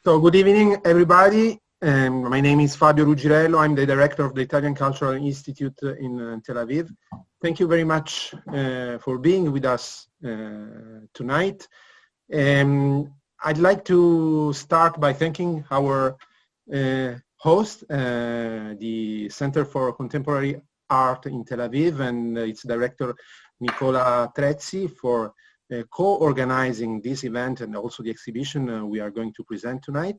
So good evening, everybody. My name is Fabio Ruggirello. I'm the director of the Italian Cultural Institute in Tel Aviv. Thank you very much for being with us tonight. I'd like to start by thanking our host, the Center for Contemporary Art in Tel Aviv, and its director, Nicola Trezzi, for co-organizing this event and also the exhibition we are going to present tonight.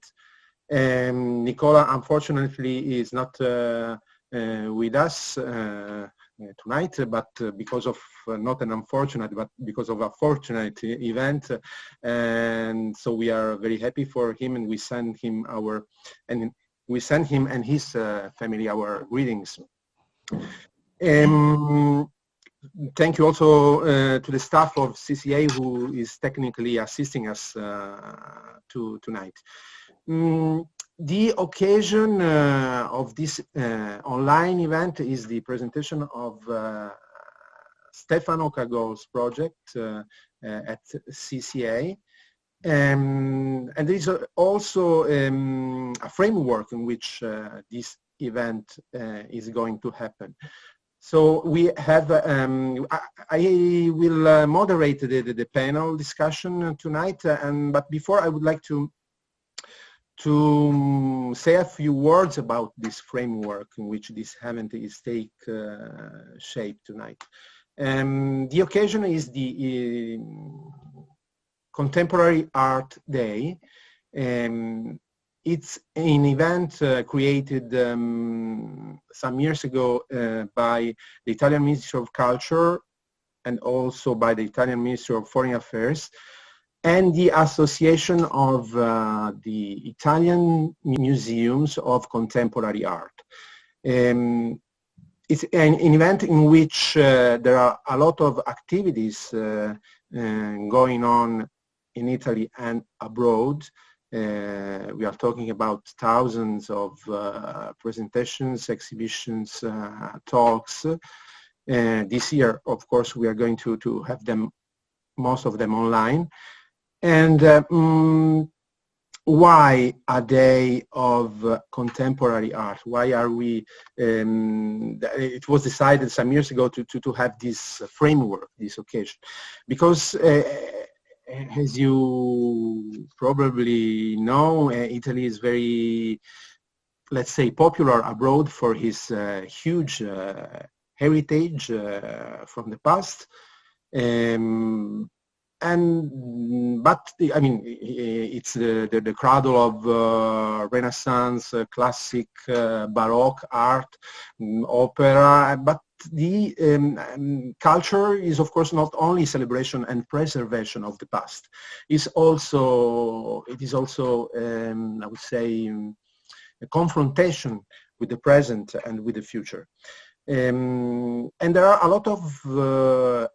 Nicola unfortunately is not with us tonight, but because of not an unfortunate, but because of a fortunate event, and so we are very happy for him, and we send him and his family our greetings. Thank you also to the staff of CCA who is technically assisting us tonight. The occasion of this online event is the presentation of Stefano Cagol's project at CCA. And there is also a framework in which this event is going to happen. So we have, I will moderate the panel discussion tonight, but before I would like to say a few words about this framework in which this event is take shape tonight. The occasion is the Contemporary Art Day. It's an event created some years ago by the Italian Ministry of Culture and also by the Italian Ministry of Foreign Affairs and the Association of the Italian Museums of Contemporary Art. It's an event in which there are a lot of activities going on in Italy and abroad. We are talking about thousands of presentations, exhibitions, talks. This year, of course, we are going to have them, most of them online. And why a day of contemporary art? Why are we, it was decided some years ago to have this framework, this occasion, because as you probably know, Italy is very, let's say, popular abroad for his huge heritage from the past. But I mean, it's the cradle of Renaissance, classic, Baroque art, opera, but the culture is, of course, not only celebration and preservation of the past. It is also, I would say, a confrontation with the present and with the future. And there are a lot of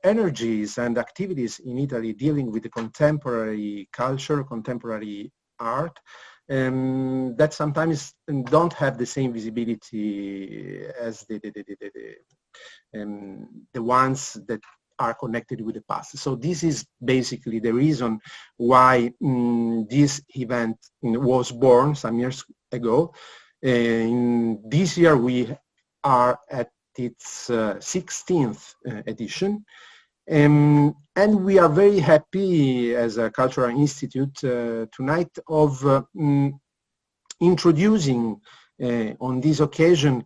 energies and activities in Italy dealing with the contemporary culture, contemporary art, that sometimes don't have the same visibility as the ones that are connected with the past. So this is basically the reason why this event was born some years ago. This year we are at its 16th edition, and we are very happy as a cultural institute tonight of introducing on this occasion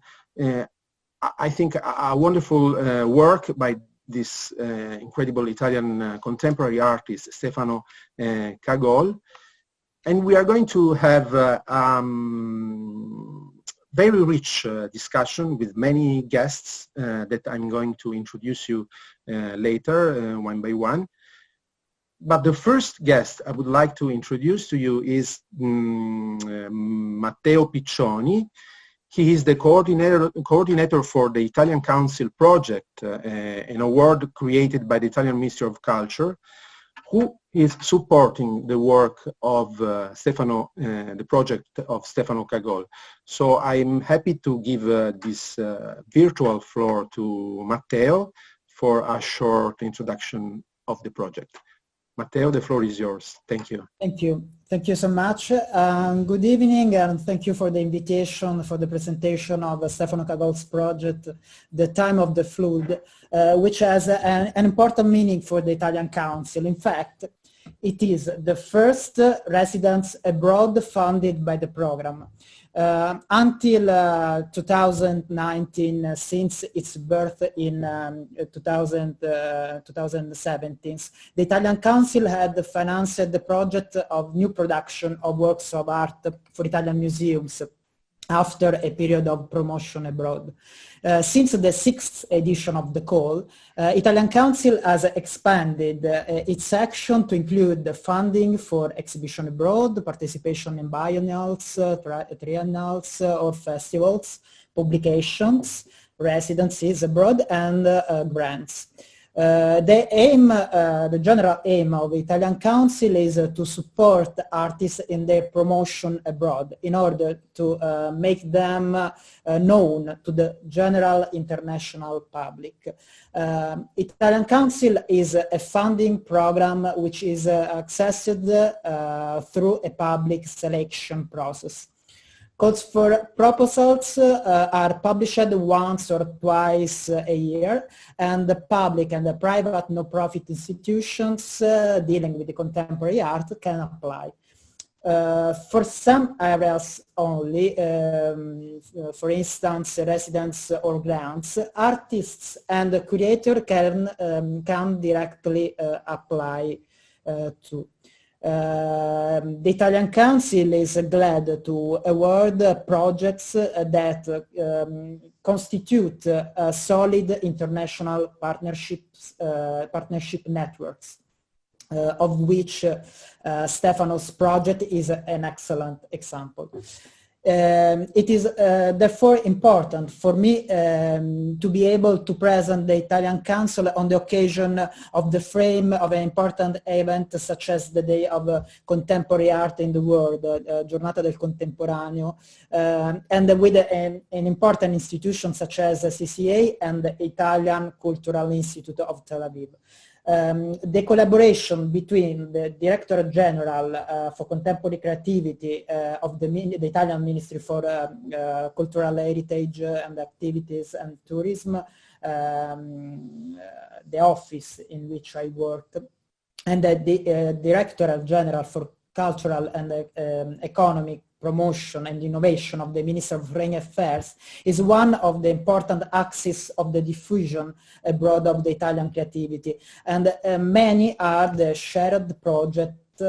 I think a wonderful work by this incredible Italian contemporary artist Stefano Cagol, and we are going to have very rich discussion with many guests that I'm going to introduce you later, one by one. But the first guest I would like to introduce to you is Matteo Piccioni. He is the coordinator for the Italian Council project, an award created by the Italian Ministry of Culture, who is supporting the work of the project of Stefano Cagol. So I'm happy to give this virtual floor to Matteo for a short introduction of the project. Matteo, the floor is yours. Thank you. Thank you. Thank you so much. Good evening, and thank you for the invitation for the presentation of Stefano Cagol's project, The Time of the Flood, which has an important meaning for the Italian Council. In fact, it is the first residence abroad funded by the program. Until 2019, since its birth in 2017, the Italian Council had financed the project of new production of works of art for Italian museums after a period of promotion abroad. Since the 6th edition of the call, Italian Council has expanded its action to include the funding for exhibition abroad, participation in biennials, triennals or festivals, publications, residencies abroad, and grants. The general aim of the Italian Council is to support artists in their promotion abroad in order to make them known to the general international public. Italian Council is a funding program which is accessed through a public selection process. Calls for proposals are published once or twice a year, and the public and the private no-profit institutions dealing with the contemporary art can apply. For some areas only, for instance, residence or grants, artists and curators can directly apply to. The Italian Council is glad to award projects that constitute solid international partnership networks, of which Stefano's project is an excellent example. It is therefore important for me to be able to present the Italian Council on the occasion of the frame of an important event such as the Day of Contemporary Art in the World, Giornata del Contemporaneo, and with an important institution such as CCA and the Italian Cultural Institute of Tel Aviv. The collaboration between the Director General for Contemporary Creativity of the Italian Ministry for Cultural Heritage and Activities and Tourism, the office in which I worked, and the Director General for Cultural and Economic Promotion and Innovation of the Minister of Foreign Affairs is one of the important axes of the diffusion abroad of the Italian creativity, and many are the shared projects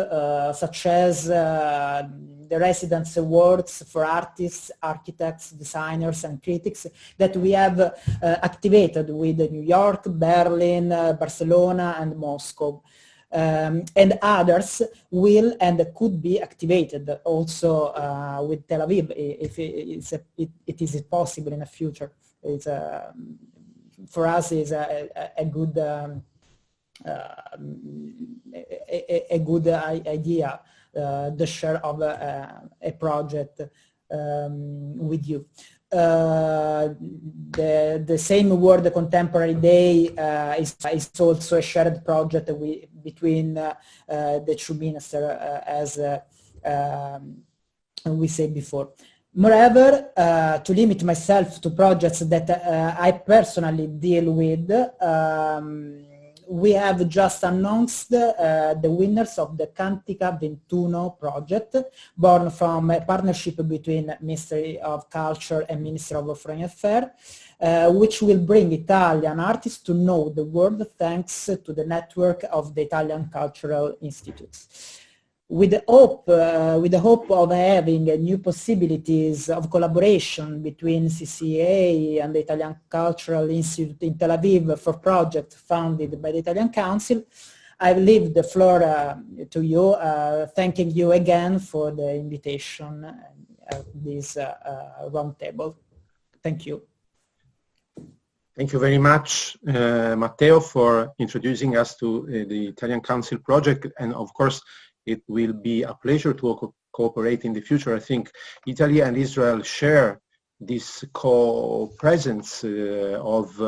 such as the Residence Awards for artists, architects, designers and critics that we have activated with New York, Berlin, Barcelona and Moscow. And others will and could be activated also with Tel Aviv if it is possible in the future. It's for us is a good idea, the share of a project with you. The same award, the Contemporary Day, is also a shared project between the two ministers, as we said before. Moreover, to limit myself to projects that I personally deal with, we have just announced the winners of the Cantica 21 project, born from a partnership between Ministry of Culture and Ministry of Foreign Affairs, which will bring Italian artists to know the world thanks to the network of the Italian Cultural Institutes. With the hope of having new possibilities of collaboration between CCA and the Italian Cultural Institute in Tel Aviv for projects funded by the Italian Council, I leave the floor to you, thanking you again for the invitation at this roundtable. Thank you. Thank you very much, Matteo, for introducing us to the Italian Council project, and of course, it will be a pleasure to cooperate in the future. I think Italy and Israel share this co-presence of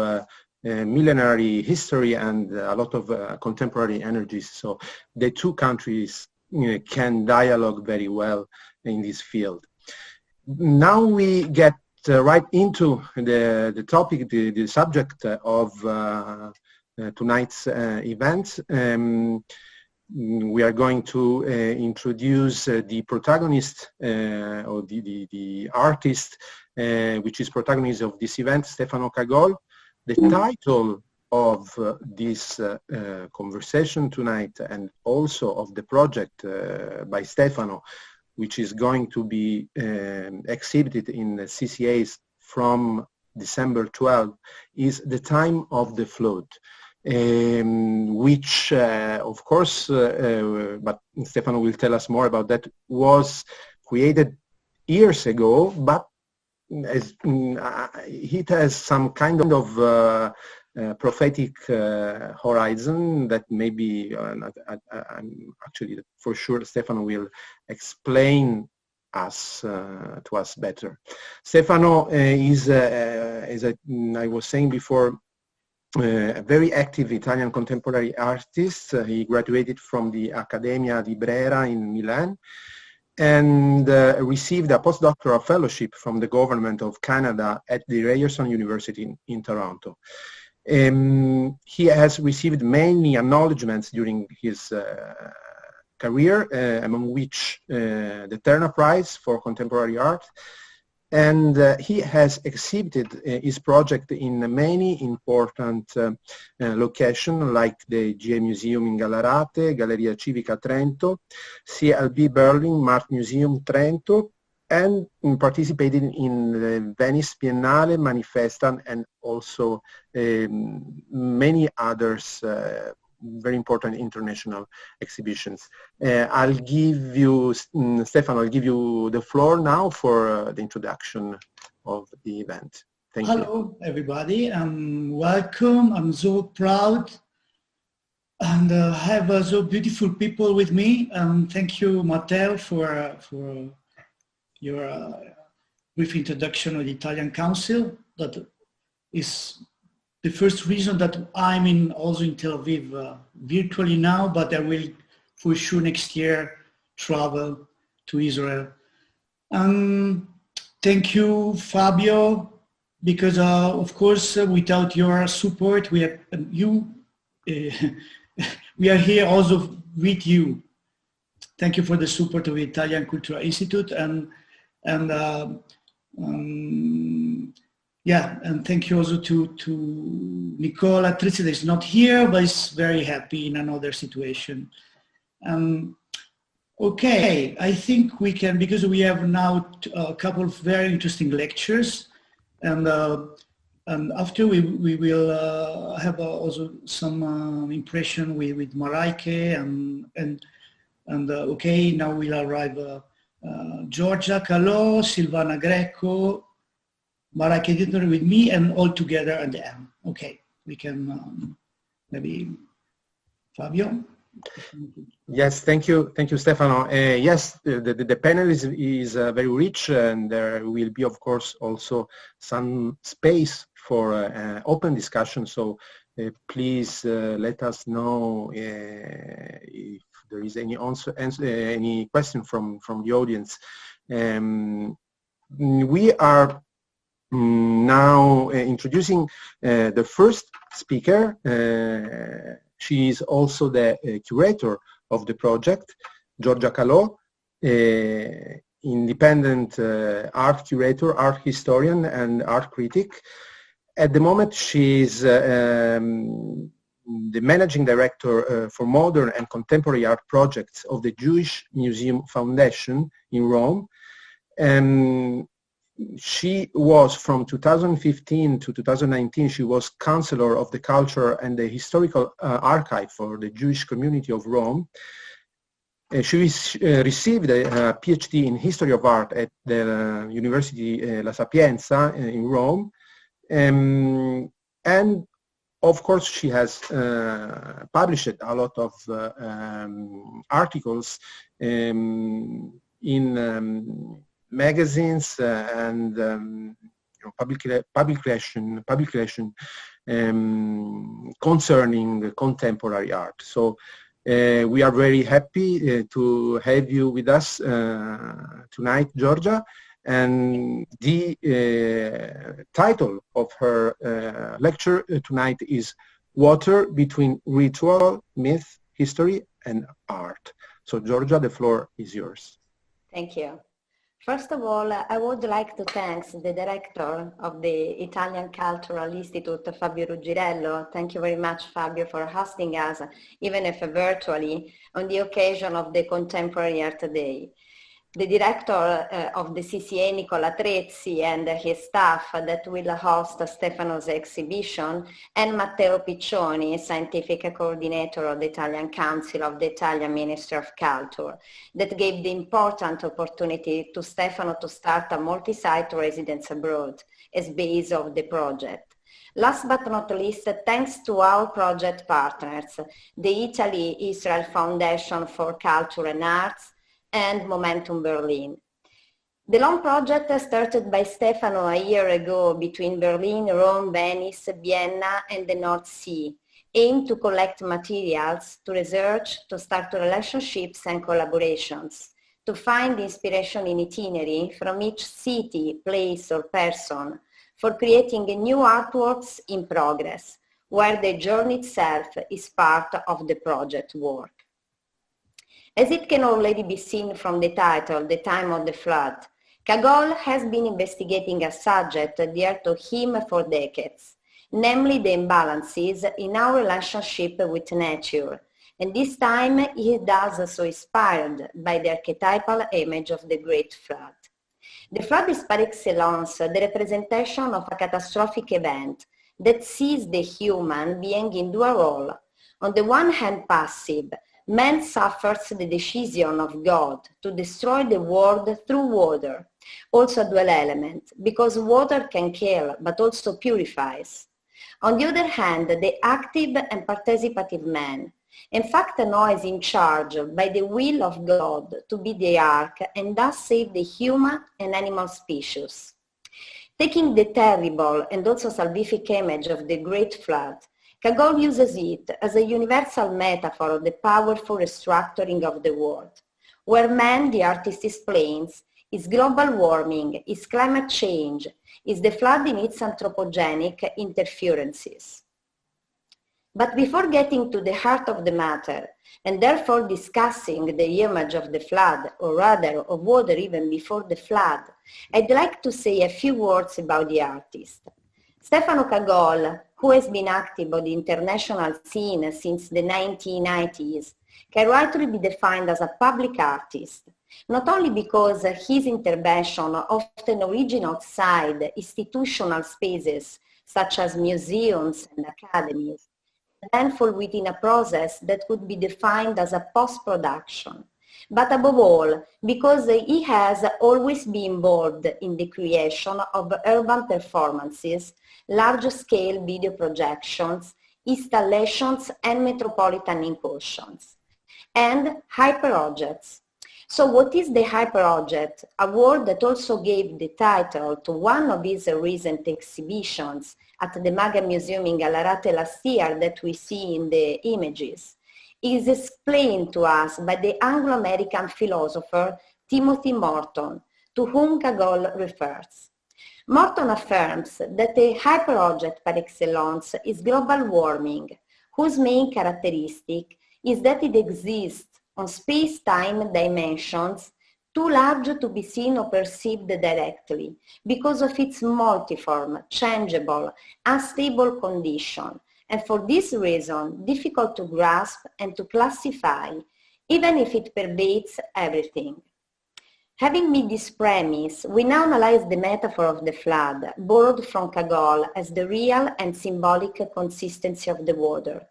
millenary history and a lot of contemporary energies. So the two countries can dialogue very well in this field. Now we get right into the topic, the subject of tonight's event. We are going to introduce the protagonist or the artist which is protagonist of this event, Stefano Cagol. The title of this conversation tonight, and also of the project by Stefano, which is going to be exhibited in CCAs from December 12, is The Time of the Flood, which of course, but Stefano will tell us more about that, was created years ago, but as, it has some kind of prophetic horizon that maybe actually for sure Stefano will explain to us better. Stefano is, as I was saying before, a very active Italian contemporary artist. He graduated from the Accademia di Brera in Milan and received a postdoctoral fellowship from the government of Canada at the Ryerson University in Toronto. He has received many acknowledgements during his career, among which the Turner Prize for Contemporary Art, and he has exhibited his project in many important locations like the GA Museum in Gallarate, Galleria Civica Trento, CLB Berlin, Mart Museum Trento, and participated in the Venice Biennale, Manifestan, and also many others very important international exhibitions. I'll give you, Stefano, I'll give you the floor now for the introduction of the event. Thank you. Hello, everybody, and welcome. I'm so proud and have so beautiful people with me. Thank you, Matteo, for your brief introduction of the Italian Council. That is the first reason that I'm also in Tel Aviv virtually now, but I will for sure next year travel to Israel. Thank you, Fabio, because of course without your support, we are here also with you. Thank you for the support of the Italian Cultura Institute yeah, and thank you also to Nicola Trizzi, that is not here, but is very happy in another situation. Okay, I think we can, because we have now a couple of very interesting lectures, and after we will have also some impression with Mareike, and okay, now will arrive Giorgia Calò, Silvana, Greco, Mareike, Dittmer with me, and all together at the end. Okay, we can maybe Fabio. Yes, thank you, Stefano. Yes, the panel is very rich, and there will be, of course, also some space for open discussion. So please let us know if there is any any question from the audience. We are now introducing the first speaker. She is also the curator of the project, Giorgia Calò, independent art curator, art historian, and art critic. At the moment, she is the managing director for modern and contemporary art projects of the Jewish Museum Foundation in Rome. She was, from 2015 to 2019, she was Counselor of the Culture and the Historical Archive for the Jewish Community of Rome. She received a PhD in History of Art at the University La Sapienza in Rome. And of course, she has published a lot of articles in magazines and publication concerning contemporary art. So we are very happy to have you with us tonight, Giorgia. And the title of her lecture tonight is Water Between Ritual, Myth, History, and Art. So Giorgia, the floor is yours. Thank you. First of all, I would like to thank the director of the Italian Cultural Institute, Fabio Ruggirello. Thank you very much, Fabio, for hosting us, even if virtually, on the occasion of the Contemporary Art Day. The director of the CCA, Nicola Trezzi, and his staff that will host Stefano's exhibition, and Matteo Piccioni, scientific coordinator of the Italian Council of the Italian Ministry of Culture, that gave the important opportunity to Stefano to start a multi-site residence abroad as base of the project. Last but not least, thanks to our project partners, the Italy-Israel Foundation for Culture and Arts, and Momentum Berlin. The long project started by Stefano a year ago between Berlin, Rome, Venice, Vienna, and the North Sea, aimed to collect materials, to research, to start relationships and collaborations, to find inspiration in itinerary from each city, place, or person, for creating new artworks in progress, where the journey itself is part of the project work. As it can already be seen from the title, The Time of the Flood, Cagol has been investigating a subject dear to him for decades, namely the imbalances in our relationship with nature, and this time he does so inspired by the archetypal image of the Great Flood. The flood is par excellence the representation of a catastrophic event that sees the human being in dual role. On the one hand passive, man suffers the decision of God to destroy the world through water, also a dual element, because water can kill but also purifies. On the other hand, the active and participative man, in fact Noah is in charge by the will of God to be the ark and thus save the human and animal species. Taking the terrible and also salvific image of the Great Flood, Cagol uses it as a universal metaphor of the powerful restructuring of the world, where man, the artist explains, is global warming, is climate change, is the flood in its anthropogenic interferences. But before getting to the heart of the matter, and therefore discussing the image of the flood, or rather of water even before the flood, I'd like to say a few words about the artist. Stefano Cagol, who has been active on the international scene since the 1990s, can rightly be defined as a public artist, not only because his intervention often originates outside institutional spaces such as museums and academies, then fall within a process that could be defined as a post-production, but above all, because he has always been involved in the creation of urban performances, large-scale video projections, installations, and metropolitan incursions, and hyper-objects. So what is the hyper-object? A word that also gave the title to one of his recent exhibitions at the Maga Museum in Gallarate last year that we see in the images, is explained to us by the Anglo-American philosopher Timothy Morton, to whom Cagol refers. Morton affirms that the hyperobject par excellence is global warming, whose main characteristic is that it exists on space-time dimensions too large to be seen or perceived directly because of its multiform, changeable, unstable condition, and for this reason difficult to grasp and to classify, even if it pervades everything. Having made this premise, we now analyze the metaphor of the flood, borrowed from Cagol as the real and symbolic consistency of the water,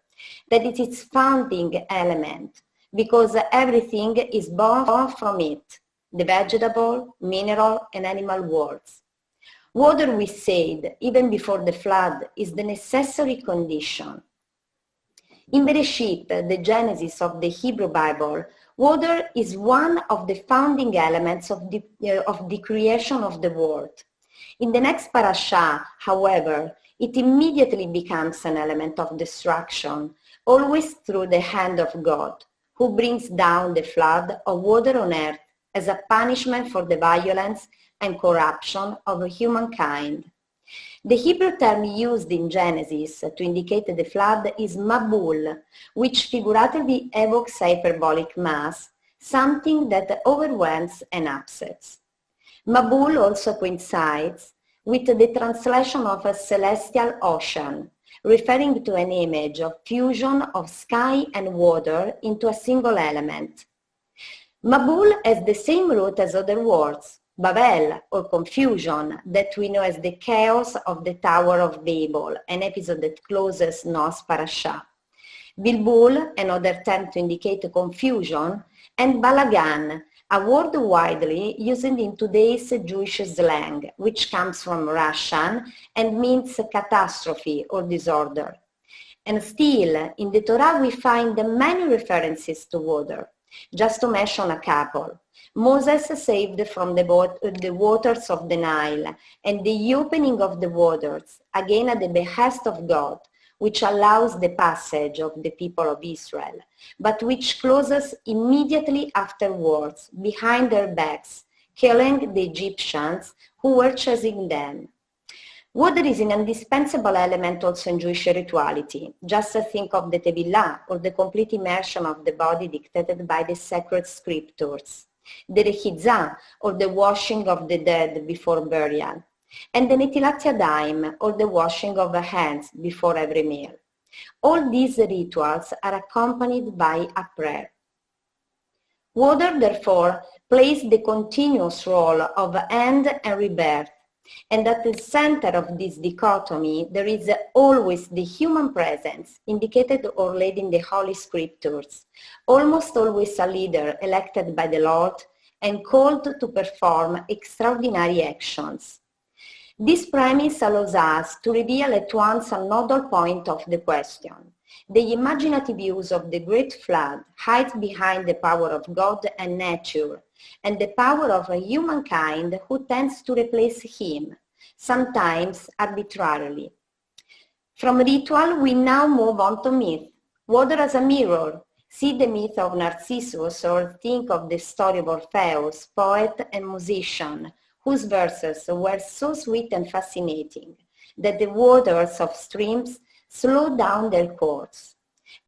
that it is its founding element, because everything is born from it, the vegetable, mineral, and animal worlds. Water, we said, even before the flood, is the necessary condition. In Bereshit, the genesis of the Hebrew Bible, water is one of the founding elements of the creation of the world. In the next parasha, however, it immediately becomes an element of destruction, always through the hand of God, who brings down the flood of water on earth as a punishment for the violence and corruption of humankind. The Hebrew term used in Genesis to indicate the flood is Mabul, which figuratively evokes hyperbolic mass, something that overwhelms and upsets. Mabul also coincides with the translation of a celestial ocean, referring to an image of fusion of sky and water into a single element. Mabul has the same root as other words, Babel, or confusion, that we know as the chaos of the Tower of Babel, an episode that closes Noah's parasha. Bilbul, another term to indicate confusion, and balagan, a word widely used in today's Jewish slang, which comes from Russian and means catastrophe or disorder. And still, in the Torah we find many references to water. Just to mention a couple, Moses saved from the waters of the Nile, and the opening of the waters, again at the behest of God, which allows the passage of the people of Israel, but which closes immediately afterwards, behind their backs, killing the Egyptians who were chasing them. Water is an indispensable element also in Jewish rituality. Just think of the Tevilah, or the complete immersion of the body dictated by the sacred scriptures, the Rechizah, or the washing of the dead before burial, and the Netilat Yadayim, or the washing of the hands before every meal. All these rituals are accompanied by a prayer. Water, therefore, plays the continuous role of end and rebirth, and at the center of this dichotomy there is always the human presence, indicated or laid in the Holy Scriptures, almost always a leader elected by the Lord and called to perform extraordinary actions. This premise allows us to reveal at once a nodal point of the question. The imaginative use of the great flood hides behind the power of God and nature, and the power of humankind who tends to replace him, sometimes arbitrarily. From ritual, we now move on to myth. Water as a mirror. See the myth of Narcissus, or think of the story of Orpheus, poet and musician, whose verses were so sweet and fascinating that the waters of streams slowed down their course.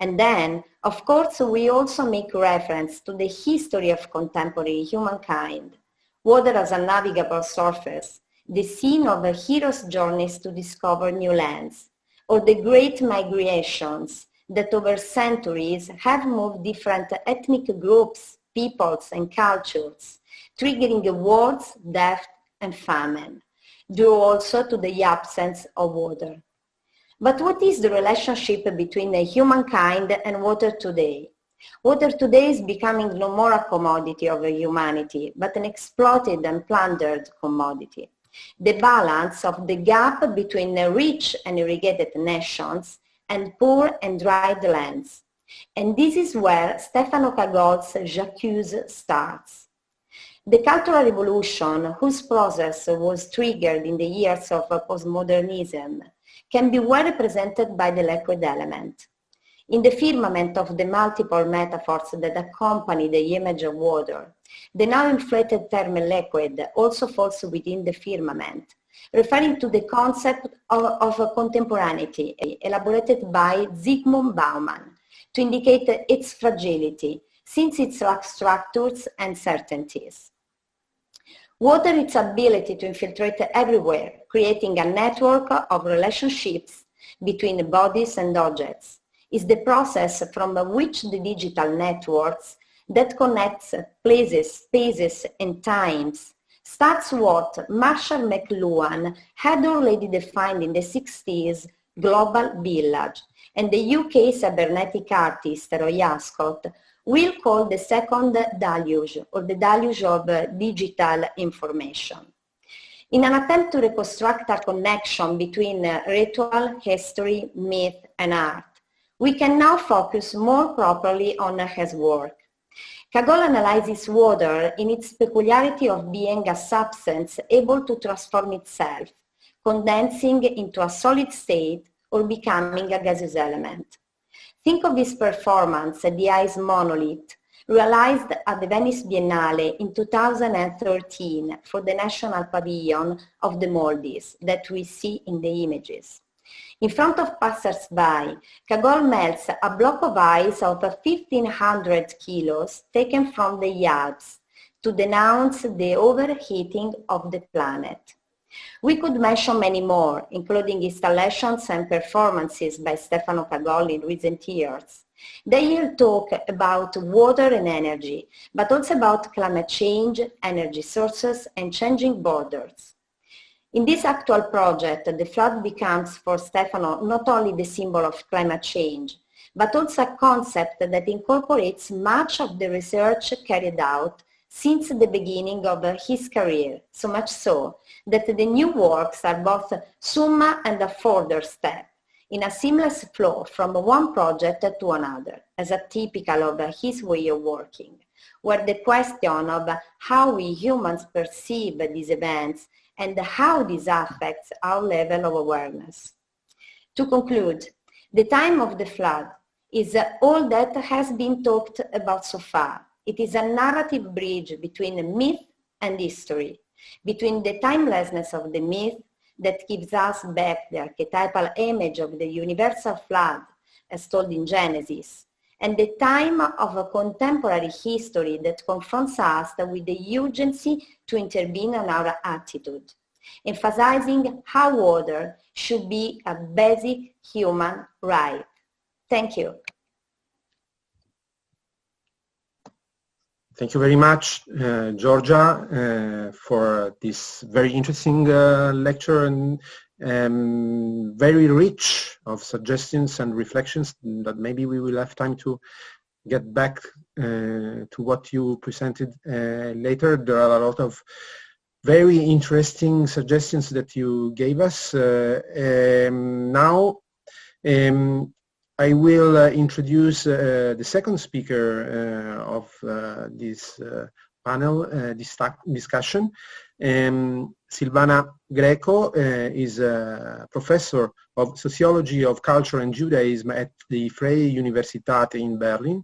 And then, of course, we also make reference to the history of contemporary humankind. Water as a navigable surface, the scene of a hero's journeys to discover new lands, or the great migrations that over centuries have moved different ethnic groups, peoples, and cultures, triggering wars, death, and famine, due also to the absence of water. But what is the relationship between humankind and water today? Water today is becoming no more a commodity of humanity, but an exploited and plundered commodity. The balance of the gap between rich and irrigated nations and poor and dried lands. And this is where Stefano Cagol's J'accuse starts. The Cultural Revolution, whose process was triggered in the years of postmodernism, can be well represented by the liquid element. In the firmament of the multiple metaphors that accompany the image of water, the now inflated term liquid also falls within the firmament, referring to the concept of contemporaneity elaborated by Zygmunt Bauman to indicate its fragility, since it lacks structures and certainties. Water, its ability to infiltrate everywhere, creating a network of relationships between bodies and objects, is the process from which the digital networks that connects places, spaces, and times starts what Marshall McLuhan had already defined in the 60s global village, and the UK cybernetic artist Roy Ascott will call the second deluge, or the deluge of digital information. In an attempt to reconstruct a connection between ritual, history, myth, and art, we can now focus more properly on his work. Cagol analyzes water in its peculiarity of being a substance able to transform itself, condensing into a solid state or becoming a gaseous element. Think of this performance, The Ice Monolith, realized at the Venice Biennale in 2013 for the National Pavilion of the Maldives that we see in the images. In front of passers-by, Cagol melts a block of ice of 1,500 kilos taken from the Alps to denounce the overheating of the planet. We could mention many more, including installations and performances by Stefano Cagol in recent years. They will talk about water and energy, but also about climate change, energy sources, and changing borders. In this actual project, the flood becomes for Stefano not only the symbol of climate change, but also a concept that incorporates much of the research carried out since the beginning of his career, so much so that the new works are both summa and a further step, in a seamless flow from one project to another, as a typical of his way of working, where the question of how we humans perceive these events and how this affects our level of awareness. To conclude, the time of the flood is all that has been talked about so far. It is a narrative bridge between myth and history, between the timelessness of the myth that gives us back the archetypal image of the universal flood as told in Genesis, and the time of a contemporary history that confronts us with the urgency to intervene on our attitude, emphasizing how water should be a basic human right. Thank you. Thank you very much, Giorgia, for this very interesting lecture and very rich of suggestions and reflections that maybe we will have time to get back to what you presented later. There are a lot of very interesting suggestions that you gave us. Now, I will introduce the second speaker of this panel discussion. Silvana Greco is a professor of sociology of culture and Judaism at the Freie Universität in Berlin,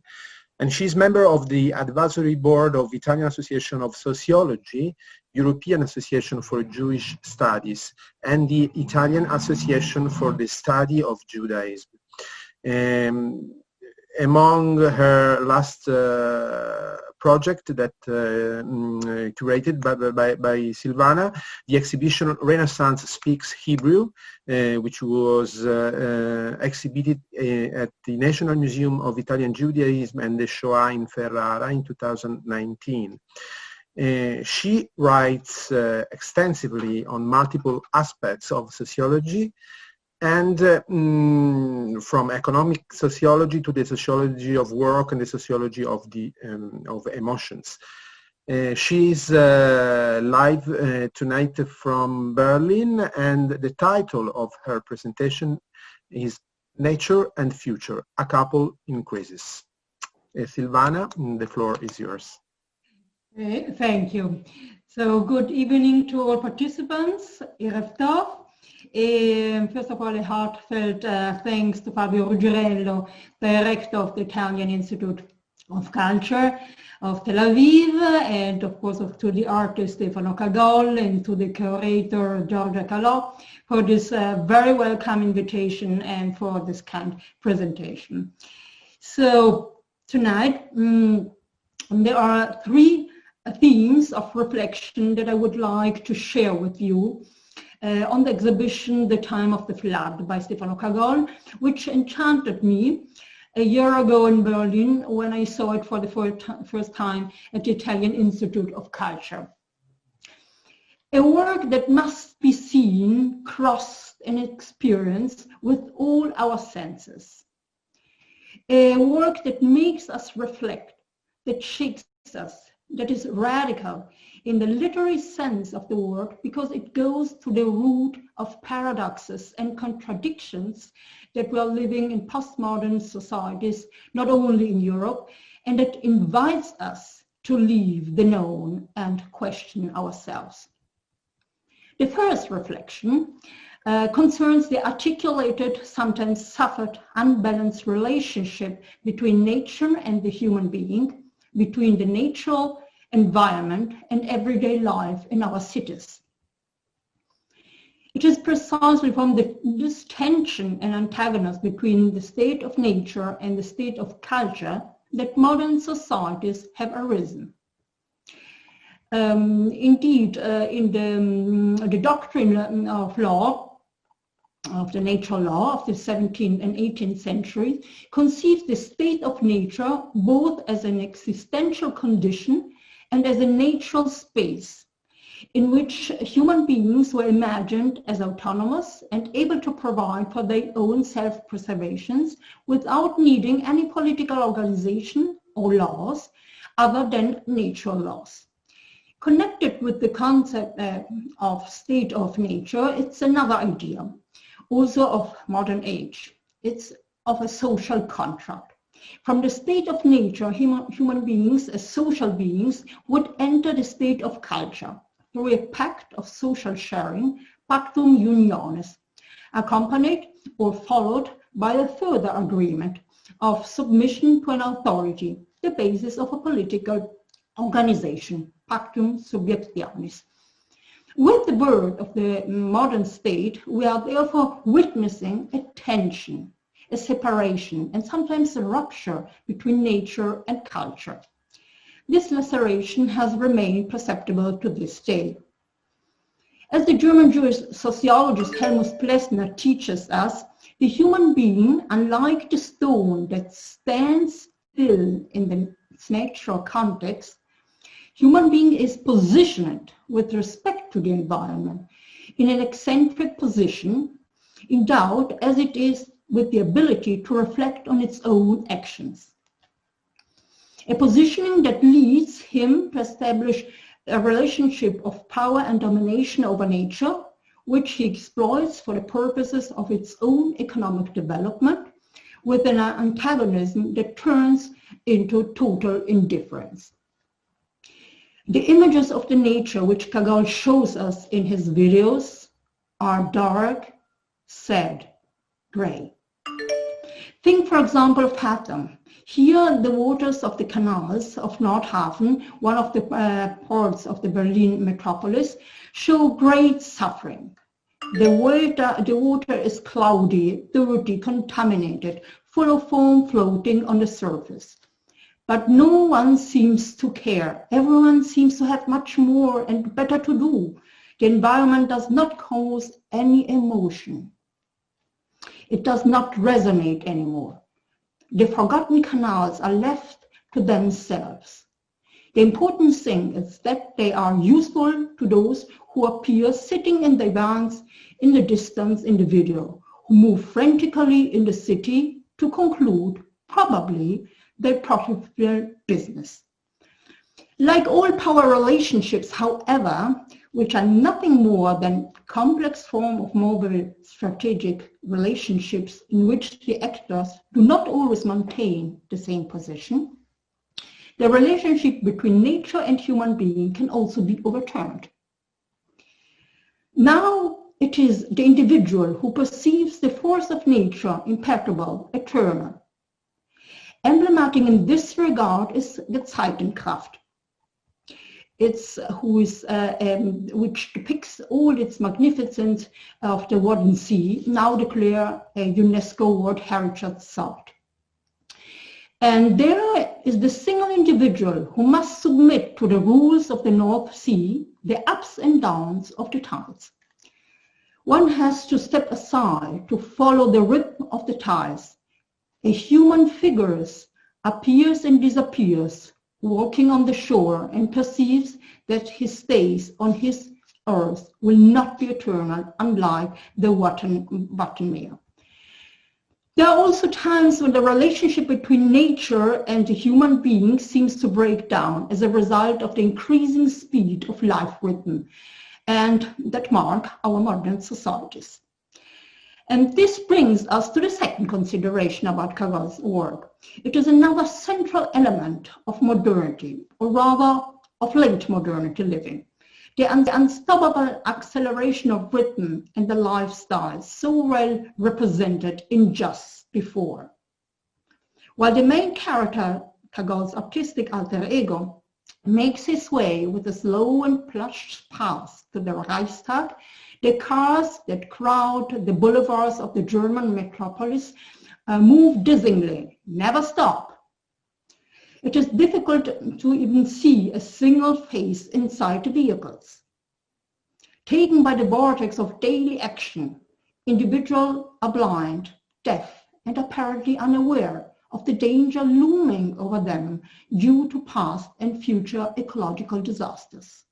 and she's member of the advisory board of Italian Association of Sociology, European Association for Jewish Studies, and the Italian Association for the Study of Judaism. Among her last project that curated by Silvana, the exhibition Renaissance Speaks Hebrew, which was exhibited at the National Museum of Italian Judaism and the Shoah in Ferrara in 2019. She writes extensively on multiple aspects of sociology, and from economic sociology to the sociology of work and the sociology of the of emotions. She's live tonight from Berlin, and the title of her presentation is Nature and Future, a Couple in Crisis. Silvana, the floor is yours. Thank you. So good evening to all participants. Erev Tov. First of all, a heartfelt thanks to Fabio Ruggirello, Director of the Italian Institute of Culture of Tel Aviv, and of course to the artist Stefano Cagol and to the curator Giorgia Calò for this very welcome invitation and for this kind of presentation. So tonight there are three themes of reflection that I would like to share with you on the exhibition The Time of the Flood by Stefano Cagol, which enchanted me a year ago in Berlin when I saw it for the first time at the Italian Institute of Culture. A work that must be seen, crossed and experienced with all our senses. A work that makes us reflect, that shakes us, that is radical in the literary sense of the word, because it goes to the root of paradoxes and contradictions that we are living in postmodern societies, not only in Europe, and that invites us to leave the known and question ourselves. The first reflection concerns the articulated, sometimes suffered, unbalanced relationship between nature and the human being, between the natural environment and everyday life in our cities. It is precisely from this tension and antagonism between the state of nature and the state of culture that modern societies have arisen. Indeed, in the doctrine of law, of the natural law of the 17th and 18th centuries, conceived the state of nature both as an existential condition and as a natural space in which human beings were imagined as autonomous and able to provide for their own self-preservations without needing any political organization or laws other than natural laws. Connected with the concept of state of nature, it's another idea, also of modern age. It's of a social contract. From the state of nature, human beings as social beings would enter the state of culture through a pact of social sharing, pactum unionis, accompanied or followed by a further agreement of submission to an authority, the basis of a political organization, pactum subjectionis. With the birth of the modern state, we are therefore witnessing a tension, a separation, and sometimes a rupture between nature and culture. This laceration has remained perceptible to this day. As the German Jewish sociologist Helmut Plessner teaches us, the human being, unlike the stone that stands still in its natural context, human being is positioned with respect to the environment in an eccentric position, endowed as it is with the ability to reflect on its own actions. A positioning that leads him to establish a relationship of power and domination over nature, which he exploits for the purposes of its own economic development, with an antagonism that turns into total indifference. The images of the nature which Cagol shows us in his videos are dark, sad, gray. Think, for example, of Hatham. Here, the waters of the canals of Nordhafen, one of the ports of the Berlin metropolis, show great suffering. The water is cloudy, dirty, contaminated, full of foam floating on the surface. But no one seems to care. Everyone seems to have much more and better to do. The environment does not cause any emotion. It does not resonate anymore. The forgotten canals are left to themselves. The important thing is that they are useful to those who appear sitting in the vans in the distance in the video, who move frantically in the city to conclude, probably, their profitable business. Like all power relationships, however, which are nothing more than complex form of mobile strategic relationships in which the actors do not always maintain the same position, the relationship between nature and human being can also be overturned. Now it is the individual who perceives the force of nature impeccable, eternal. Emblematic in this regard is the Zeitenkraft. Which depicts all its magnificence of the Wadden Sea, now declared a UNESCO World Heritage Site. And there is the single individual who must submit to the rules of the North Sea, the ups and downs of the tides. One has to step aside to follow the rhythm of the tides. A human figure appears and disappears, walking on the shore, and perceives that his stays on his earth will not be eternal, unlike the Wattenmeer. There are also times when the relationship between nature and the human being seems to break down as a result of the increasing speed of life rhythm, and that mark our modern societies. And this brings us to the second consideration about Cagol's work. It is another central element of modernity, or rather of late modernity living, The unstoppable acceleration of rhythm and the lifestyle so well represented in Just Before. While the main character, Cagol's artistic alter ego, makes his way with a slow and plush path to the Reichstag, the cars that crowd the boulevards of the German metropolis move dizzyingly, never stop. It is difficult to even see a single face inside the vehicles. Taken by the vortex of daily action, individuals are blind, deaf, and apparently unaware of the danger looming over them due to past and future ecological disasters.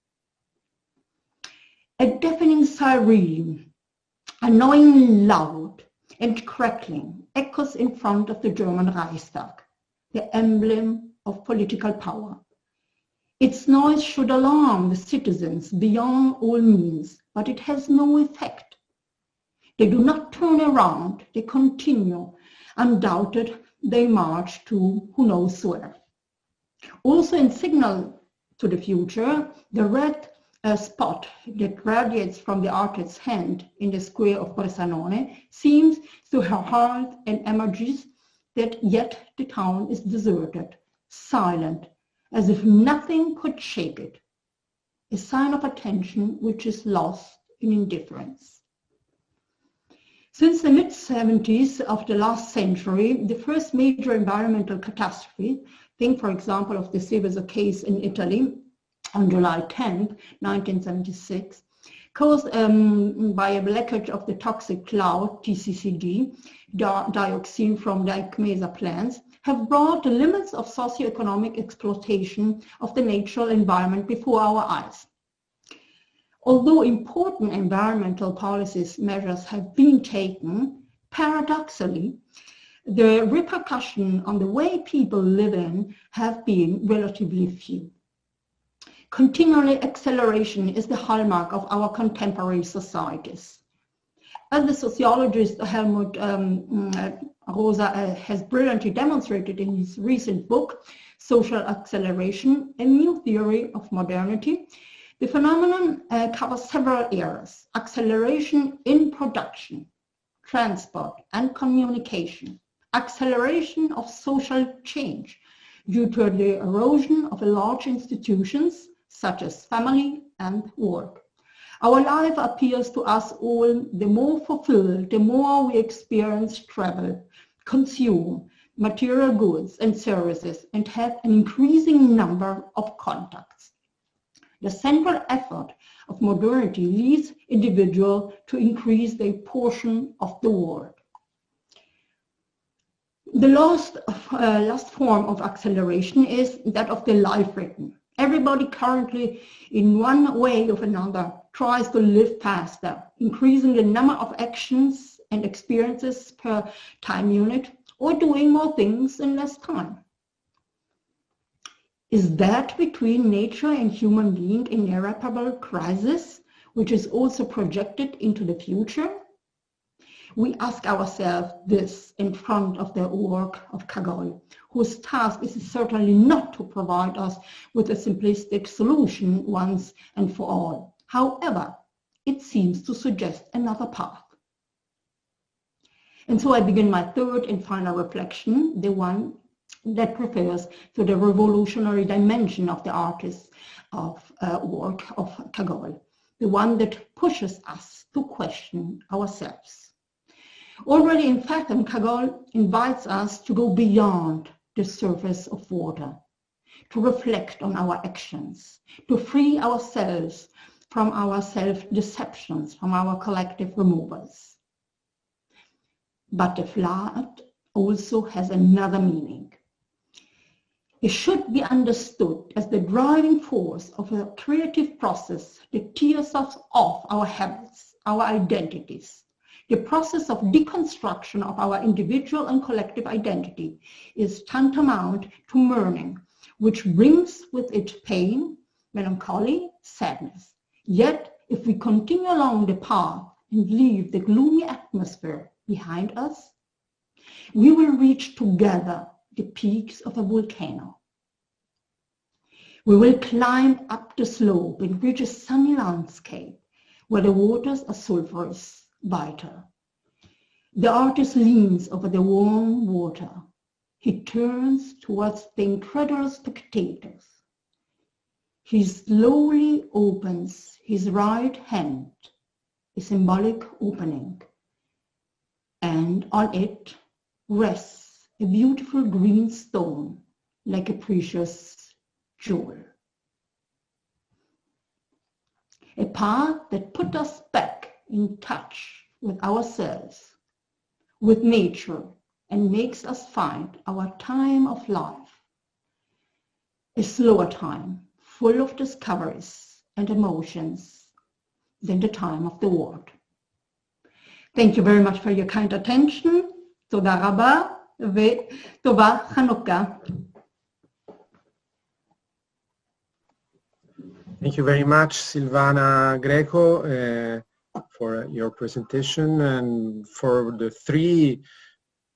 A deafening siren, annoyingly loud and crackling, echoes in front of the German Reichstag, the emblem of political power. Its noise should alarm the citizens beyond all means, but it has no effect. They do not turn around, they continue. Undoubted, they march to who knows where. Also in signal to the future, the red spot that radiates from the artist's hand in the square of Bressanone seems to herald an emerges that yet the town is deserted, silent, as if nothing could shake it, a sign of attention which is lost in indifference. Since the mid-70s of the last century, the first major environmental catastrophe, think for example of the Seveso case in Italy on July 10, 1976, caused by a leakage of the toxic cloud, TCCD, dioxin from the Icmesa plants, have brought the limits of socioeconomic exploitation of the natural environment before our eyes. Although important environmental policies measures have been taken, paradoxically, the repercussions on the way people live in have been relatively few. Continual acceleration is the hallmark of our contemporary societies. As the sociologist Helmut Rosa has brilliantly demonstrated in his recent book, Social Acceleration, a New Theory of Modernity, the phenomenon covers several areas: acceleration in production, transport and communication, acceleration of social change due to the erosion of large institutions such as family and work. Our life appears to us all the more fulfilled, the more we experience travel, consume material goods and services, and have an increasing number of contacts. The central effort of modernity leads individuals to increase their portion of the world. The last form of acceleration is that of the life rhythm. Everybody currently, in one way or another, tries to live faster, increasing the number of actions and experiences per time unit, or doing more things in less time. Is that between nature and human being an irreparable crisis, which is also projected into the future? We ask ourselves this in front of the work of Cagol, whose task is certainly not to provide us with a simplistic solution once and for all. However, it seems to suggest another path. And so I begin my third and final reflection, the one that refers to the revolutionary dimension of the artist's work of Cagol, the one that pushes us to question ourselves. Already in Fathom, Cagol invites us to go beyond the surface of water, to reflect on our actions, to free ourselves from our self-deceptions, from our collective removals. But the flood also has another meaning. It should be understood as the driving force of a creative process that tears us off our habits, our identities. The process of deconstruction of our individual and collective identity is tantamount to mourning, which brings with it pain, melancholy, sadness. Yet, if we continue along the path and leave the gloomy atmosphere behind us, we will reach together the peaks of a volcano. We will climb up the slope and reach a sunny landscape where the waters are sulphurous, vital. The artist leans over the warm water. He turns towards the incredulous spectators. He slowly opens his right hand, a symbolic opening, and on it rests a beautiful green stone like a precious jewel. A path that put us back in touch with ourselves, with nature, and makes us find our time of life, a slower time, full of discoveries and emotions than the time of the world. Thank you very much for your kind attention. Toda rabba ve'tova Chanukah. Thank you very much, Silvana Greco, for your presentation and for the 3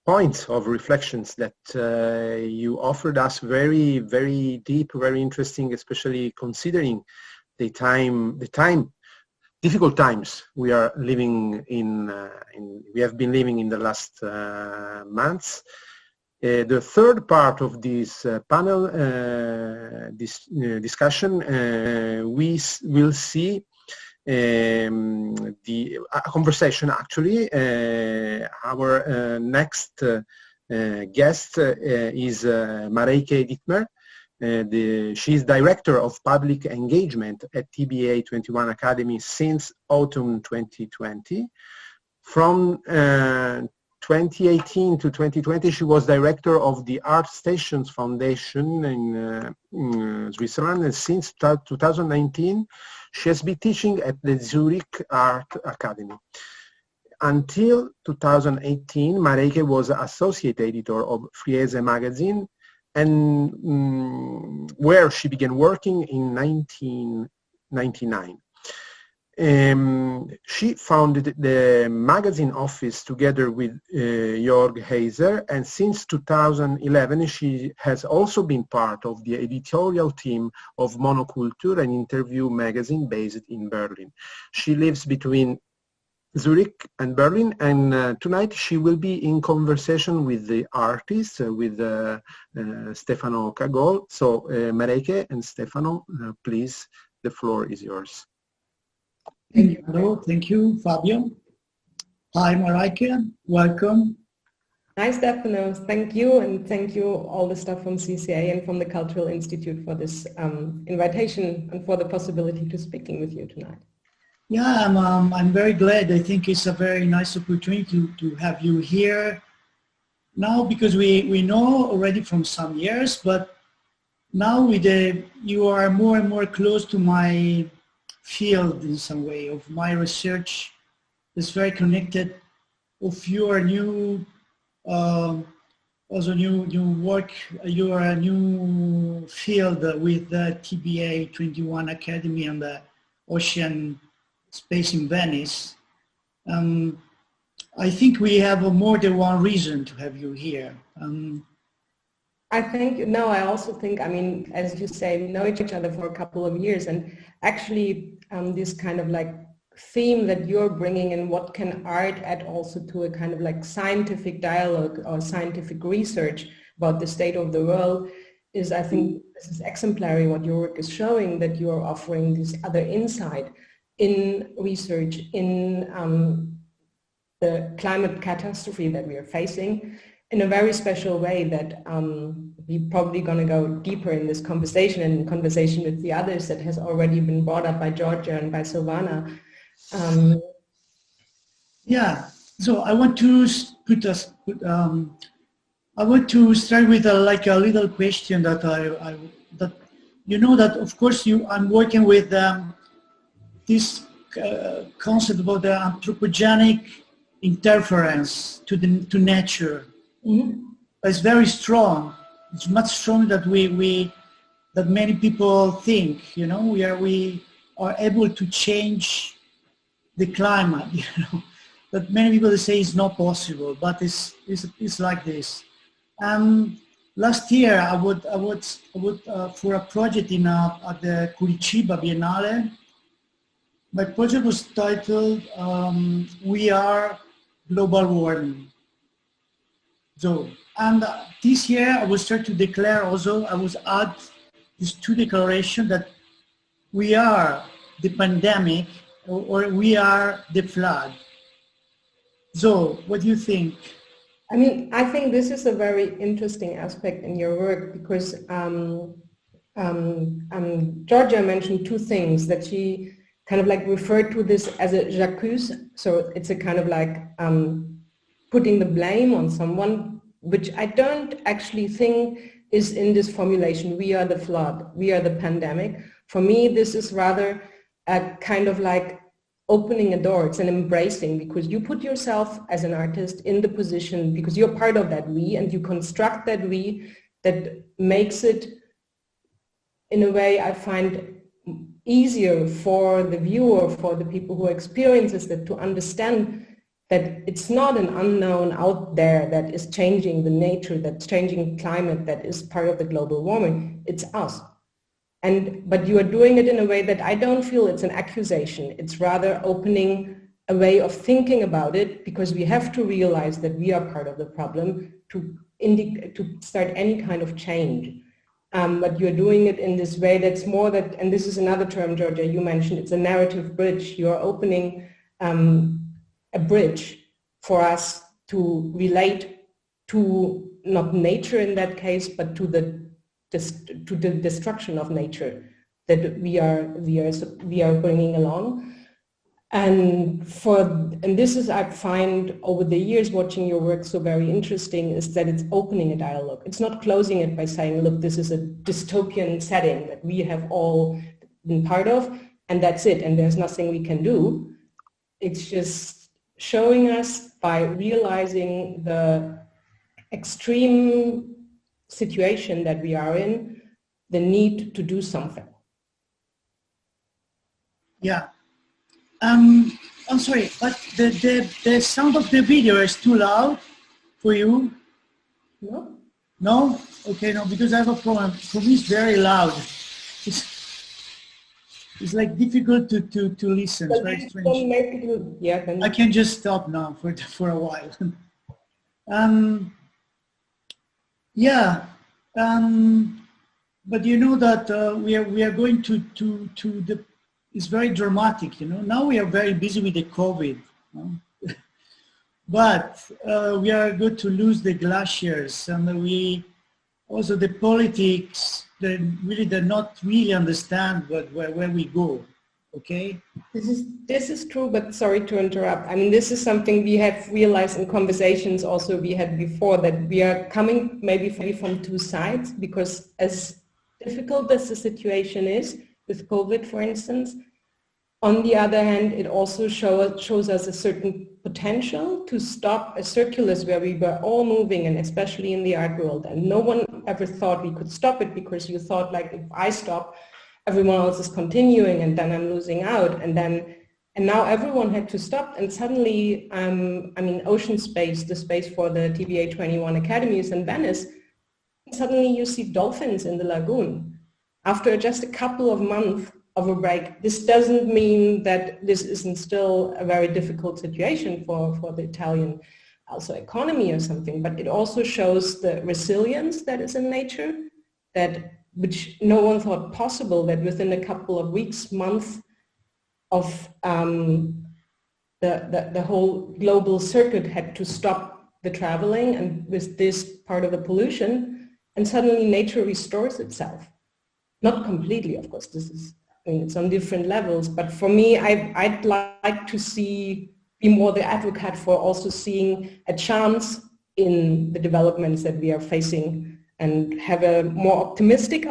points of reflections that you offered us. Very, very deep, very interesting, especially considering the difficult times we are living in, we have been living in the last months. The third part of this panel discussion, we will see a conversation actually. Our next guest is Mareike Dittmer. She is Director of Public Engagement at TBA 21 Academy since autumn 2020. From 2018 to 2020, she was Director of the Art Stations Foundation in Switzerland, and since 2019, she has been teaching at the Zurich Art Academy. Until 2018, Mareike was Associate Editor of Friese magazine, and where she began working in 1999. She founded the magazine office together with Jörg Heiser, and since 2011 she has also been part of the editorial team of Cultura, an interview magazine based in Berlin. She lives between Zurich and Berlin, and tonight she will be in conversation with the artist, with Stefano Cagol. So Mareike and Stefano, please, the floor is yours. Thank you. Hello, thank you, Fabio. Hi, Mareike, welcome. Hi, Stefano. Thank you, and thank you all the staff from CCA and from the Cultural Institute for this invitation and for the possibility to speaking with you tonight. Yeah, I'm very glad. I think it's a very nice opportunity to have you here now, because we know already from some years, but now with you are more and more close to my field in some way of my research. Is very connected of your new also new work, your new field with the TBA 21 Academy and the Ocean Space in Venice. I think we have more than one reason to have you here. I think, no, I also think, I mean, as you say, we know each other for a couple of years, and actually this kind of like theme that you're bringing in, what can art add also to a kind of like scientific dialogue or scientific research about the state of the world, is, I think this is exemplary what your work is showing, that you are offering this other insight in research, in the climate catastrophe that we are facing, in a very special way that we're probably going to go deeper in this conversation and in conversation with the others that has already been brought up by Giorgia and by Silvana. Yeah, so I want to I want to start with a little question that that you know that of course I'm working with this concept about the anthropogenic interference to nature. Mm-hmm. It's very strong. It's much stronger that that many people think. You know, we are able to change the climate. You know, but many people say it's not possible, but it's like this. last year I would for a project in at the Curitiba Biennale. My project was titled "We Are Global Warming." So, and this year I was trying to declare also, I was add these two declarations that we are the pandemic or we are the flood. So, what do you think? I mean, I think this is a very interesting aspect in your work because Giorgia mentioned two things, that she kind of like referred to this as a j'accuse, so it's a kind of like putting the blame on someone, which I don't actually think is in this formulation, we are the flood, we are the pandemic. For me, this is rather a kind of like opening a door, it's an embracing, because you put yourself as an artist in the position, because you're part of that we, and you construct that we that makes it, in a way, I find easier for the viewer, for the people who experiences that, to understand that it's not an unknown out there that is changing the nature, that's changing climate, that is part of the global warming. It's us. But you are doing it in a way that I don't feel it's an accusation. It's rather opening a way of thinking about it, because we have to realize that we are part of the problem to start any kind of change. But you're doing it in this way that's more that, and this is another term, Giorgia, you mentioned, it's a narrative bridge. You're opening a bridge for us to relate to not nature in that case, but to the destruction of nature that we are bringing along. And this is, I find over the years watching your work so very interesting, is that it's opening a dialogue. It's not closing it by saying, look, this is a dystopian setting that we have all been part of, and that's it, and there's nothing we can do. It's just showing us, by realizing the extreme situation that we are in, the need to do something. Yeah. I'm sorry, but the sound of the video is too loud for you? No? No? Okay, no, because I have a problem. For me, it's very loud. It's like difficult to listen. It's very strange. I can just stop now for a while. But you know that we are going to the. It's very dramatic, you know. Now we are very busy with the COVID, you know? But we are going to lose the glaciers, and we also the politics. They not really understand where we go. Okay. This is true, but sorry to interrupt. I mean, this is something we have realized in conversations also we had before, that we are coming maybe from two sides, because as difficult as the situation is with COVID, for instance, on the other hand, it also shows us a certain potential to stop a circulus where we were all moving, and especially in the art world, and no one ever thought we could stop it, because you thought, like, if I stop, everyone else is continuing, and then I'm losing out, and now everyone had to stop, and suddenly, I mean, Ocean Space, the space for the TVA 21 academies in Venice, suddenly you see dolphins in the lagoon. After just a couple of months of a break, this doesn't mean that this isn't still a very difficult situation for the Italian also economy or something, but it also shows the resilience that is in nature, which no one thought possible, that within a couple of weeks, months of the whole global circuit had to stop the traveling, and with this part of the pollution, and suddenly nature restores itself. Not completely, of course, it's on different levels, but for me, I'd like to be more the advocate for also seeing a chance in the developments that we are facing, and have a more optimistic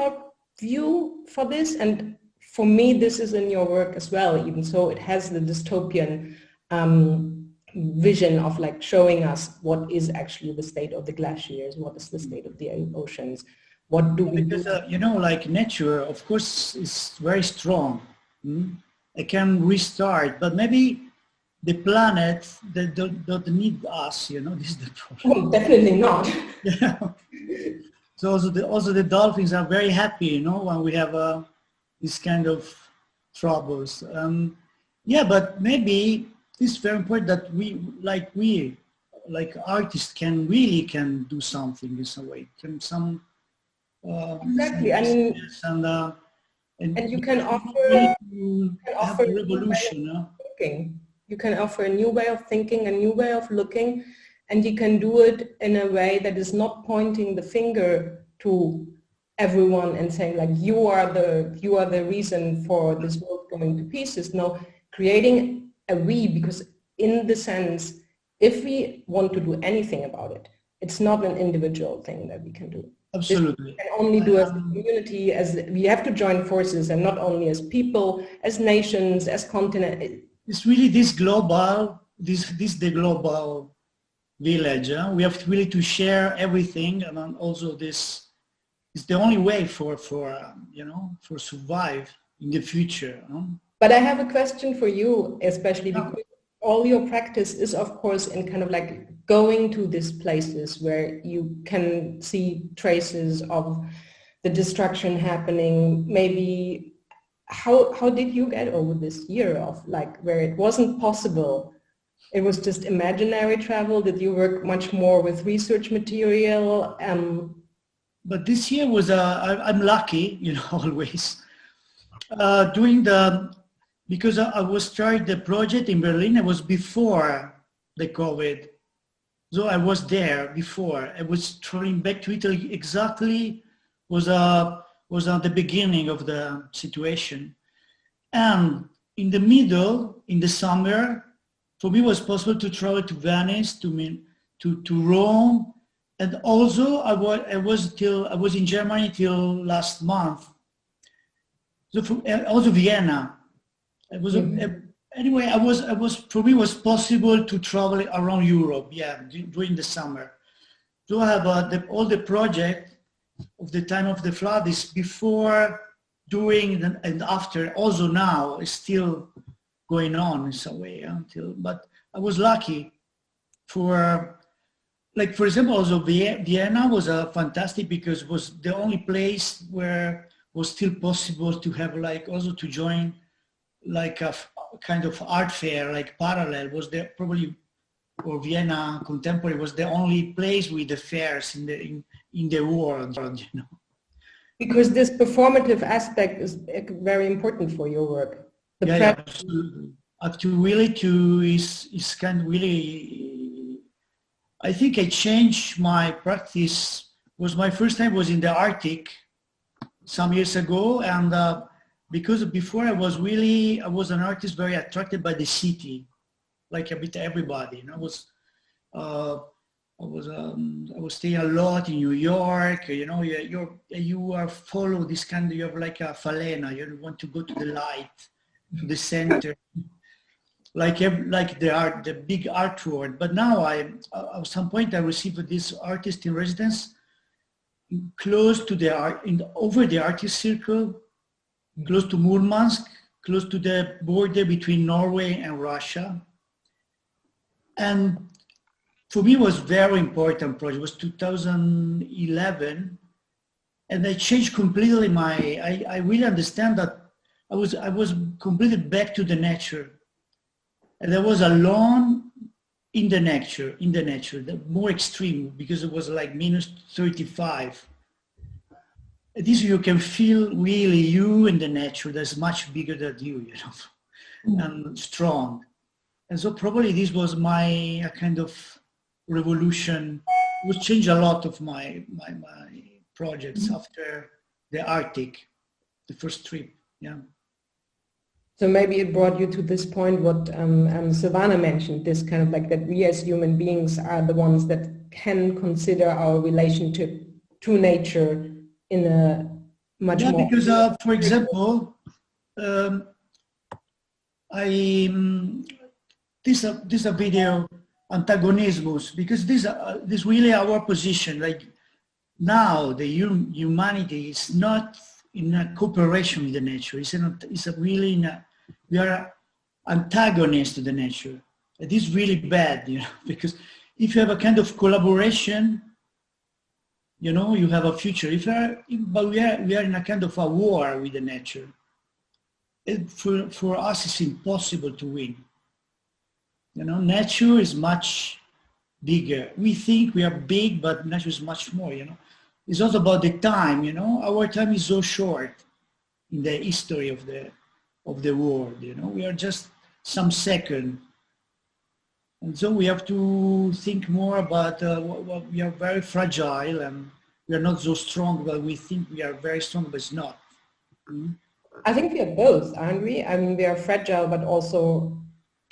view for this. And for me, this is in your work as well, even so it has the dystopian vision of, like, showing us what is actually the state of the glaciers, what is the state of the oceans. What do we do? You know, like, nature, of course, is very strong. It can restart, but maybe the planet, they don't need us, you know, this is the problem. Well, definitely not. Yeah. So also the dolphins are very happy, you know, when we have this kind of troubles. Yeah, but maybe it's very important that we like artists can do something in some way. Exactly. I mean, and you can offer a revolution. Thinking. You can offer a new way of thinking, a new way of looking, and you can do it in a way that is not pointing the finger to everyone and saying like you are the reason for this world going to pieces. No, creating a we, because in the sense, if we want to do anything about it, it's not an individual thing that we can do. Absolutely. We can only do as a community, as we have to join forces, and not only as people, as nations, as continent. It's really this global, the global village. We have really to share everything, and also this is the only way for survive in the future. But I have a question for you, especially because all your practice is, of course, in kind of like going to these places where you can see traces of the destruction happening. Maybe how did you get over this year of like where it wasn't possible? It was just imaginary travel. Did you work much more with research material? But this year was I'm lucky, you know, always because I was starting the project in Berlin. It was before the COVID. So I was there before. I was traveling back to Italy exactly, was at the beginning of the situation. And in the middle, in the summer, for me it was possible to travel to Venice, to Rome, and also I was in Germany till last month. So also Vienna. It was anyway. For me, it was possible to travel around Europe. Yeah, during the summer. So I have all the project of the time of the flood is before, during, and after. Also now is still going on in some way until. But I was lucky for, like for example, also Vienna was fantastic because it was the only place where it was still possible to have like also to join like a kind of art fair, like Parallel was there probably, or Vienna Contemporary was the only place with the fairs in the world, you know. Because this performative aspect is very important for your work. Yeah, absolutely. Is kind of really. I think I changed my practice. Was my first time was in the Arctic some years ago, and because before I was an artist very attracted by the city, like a bit everybody. You know, I was staying a lot in New York. You know, you are follow this kind. You have like a falena. You want to go to the light, to the center, like the big art world. But now at some point I received this artist in residence close to the art, over the artist circle, close to Murmansk, close to the border between Norway and Russia. And for me, it was very important project. It was 2011. And I changed completely I really understand that I was completely back to the nature. And I was alone in the nature, the more extreme, because it was like minus 35. This you can feel really you in the nature that's much bigger than you know, and strong. And so probably this was my kind of revolution, which changed a lot of my projects after the Arctic, the first trip, yeah. So maybe it brought you to this point what Silvana mentioned, this kind of like that we as human beings are the ones that can consider our relationship to nature in a much more... Because for example, this a video antagonismus, because this really our position. Like now, the humanity is not in a cooperation with the nature. We are antagonists to the nature. It is really bad, you know, because if you have a kind of collaboration, you know, you have a future. But we are in a kind of a war with the nature. For us, it's impossible to win. You know, nature is much bigger. We think we are big, but nature is much more, you know. It's also about the time, you know. Our time is so short in the history of the world, you know. We are just some second. And so we have to think more about we are very fragile and we are not so strong, but we think we are very strong, but it's not. Mm-hmm. I think we are both, aren't we? I mean, we are fragile, but also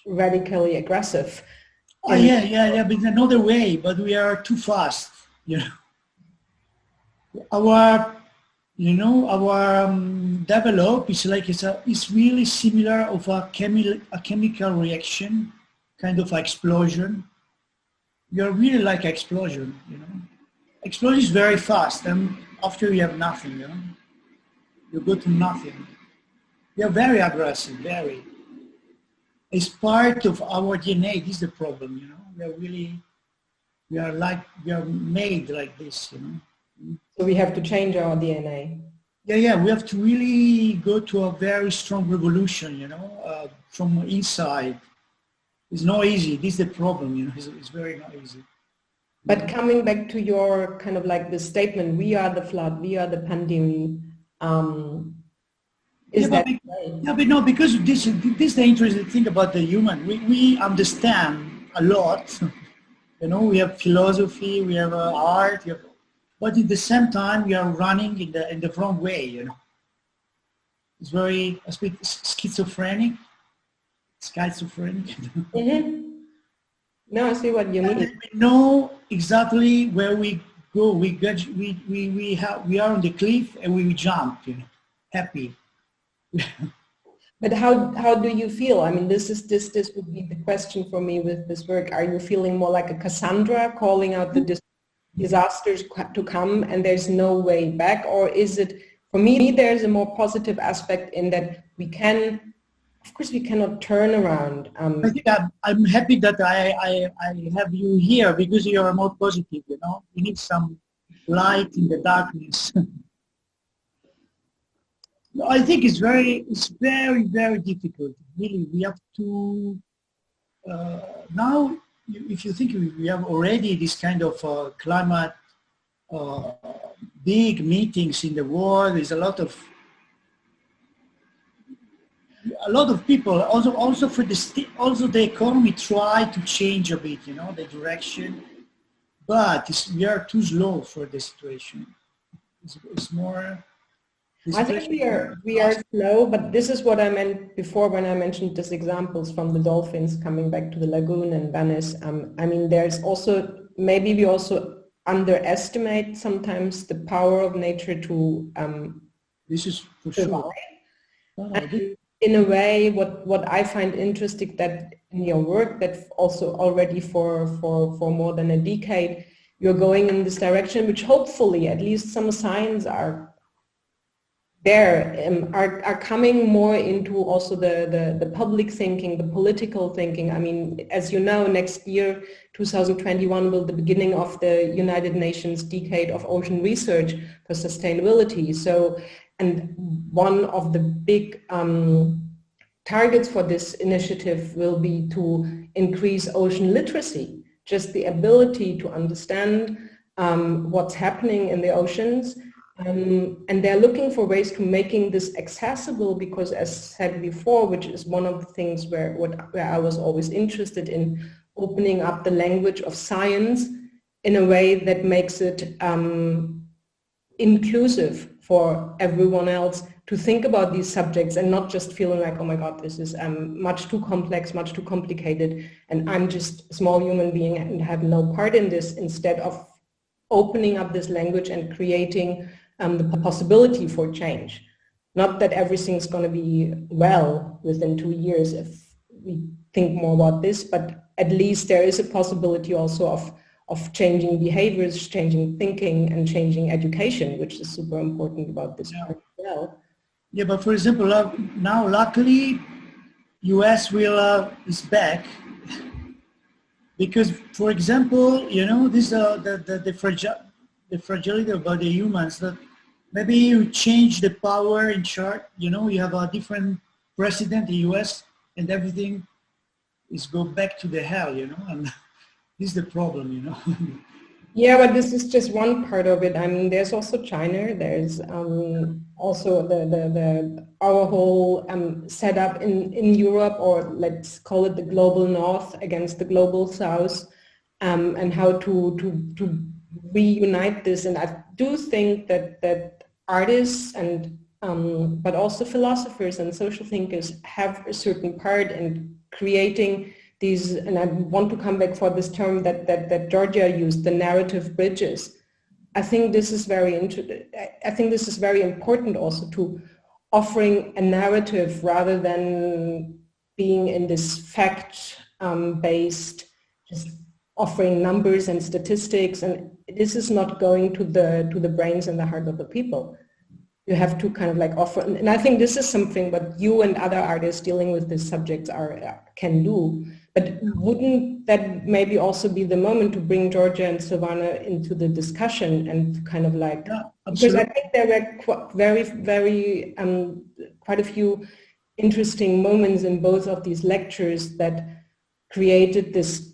radically aggressive. Oh, yeah, but in another way, but we are too fast, you know. Our develop is like it's really similar of a chemical reaction, kind of explosion. You're really like explosion, you know. Explosion is very fast, and after you have nothing, you know. You go to nothing. You're very aggressive, very. It's part of our DNA. This is the problem, you know. We are made like this, you know. So we have to change our DNA. Yeah, we have to really go to a very strong revolution, you know, from inside. It's not easy. This is the problem, you know. It's very not easy. But coming back to your kind of like the statement, we are the flood, we are the pandemic. But no, because this is the interesting thing about the human. We understand a lot, you know. We have philosophy, we have art, but at the same time we are running in the wrong way, you know. It's very a bit schizophrenic. Mm-hmm. No, I see what you mean. We know exactly where we go. We are on the cliff and we jump, you know, happy. But how do you feel? I mean, this would be the question for me with this work. Are you feeling more like a Cassandra calling out the disasters to come and there's no way back? Or is it, for me, there's a more positive aspect in that we can, of course we cannot turn around. I think I'm happy that I have you here because you are more positive, you know. We need some light in the darkness. I think it's very, very difficult. Really, we have to, now, if you think we have already this kind of climate, big meetings in the world, there's a lot of people, also for the economy try to change a bit, you know, the direction, but we are too slow for the situation. It's more. I think we are slow, but this is what I meant before when I mentioned these examples from the dolphins coming back to the lagoon in Venice. I mean, there's also, maybe we also underestimate sometimes the power of nature to this is for sure. In a way, what I find interesting that in your work, that also already for more than a decade, you're going in this direction, which hopefully at least some signs are there, are coming more into also the public thinking, the political thinking. I mean, as you know, next year, 2021, will the beginning of the United Nations Decade of Ocean Research for Sustainability. So, and one of the big targets for this initiative will be to increase ocean literacy, just the ability to understand what's happening in the oceans. And they're looking for ways to making this accessible because, as said before, which is one of the things where I was always interested in, opening up the language of science in a way that makes it inclusive for everyone else to think about these subjects and not just feeling like, oh my God, this is much too complex, much too complicated, and I'm just a small human being and have no part in this, instead of opening up this language and creating the possibility for change. Not that everything's going to be well within 2 years if we think more about this, but at least there is a possibility also of changing behaviors, changing thinking, and changing education, which is super important about this part as well. Yeah, but for example, now luckily, US is back because, for example, you know, this the fragile. the fragility about the humans, that maybe you change the power in charge, you know, you have a different president in the US and everything is go back to the hell, you know, and this is the problem, you know. Yeah, but this is just one part of it. I mean, there's also China. There's also our whole setup in Europe, or let's call it the global North against the global South, and how to reunite this. And I do think that artists and but also philosophers and social thinkers have a certain part in creating these, and I want to come back for this term that Giorgia used, the narrative bridges. I think this is very important also, to offering a narrative rather than being in this fact-based, just offering numbers and statistics, and this is not going to the brains and the heart of the people. You have to kind of like offer, and I think this is something that you and other artists dealing with these subjects can do. But wouldn't that maybe also be the moment to bring Giorgia and Silvana into the discussion and kind of like, because I think there were quite a few interesting moments in both of these lectures that created this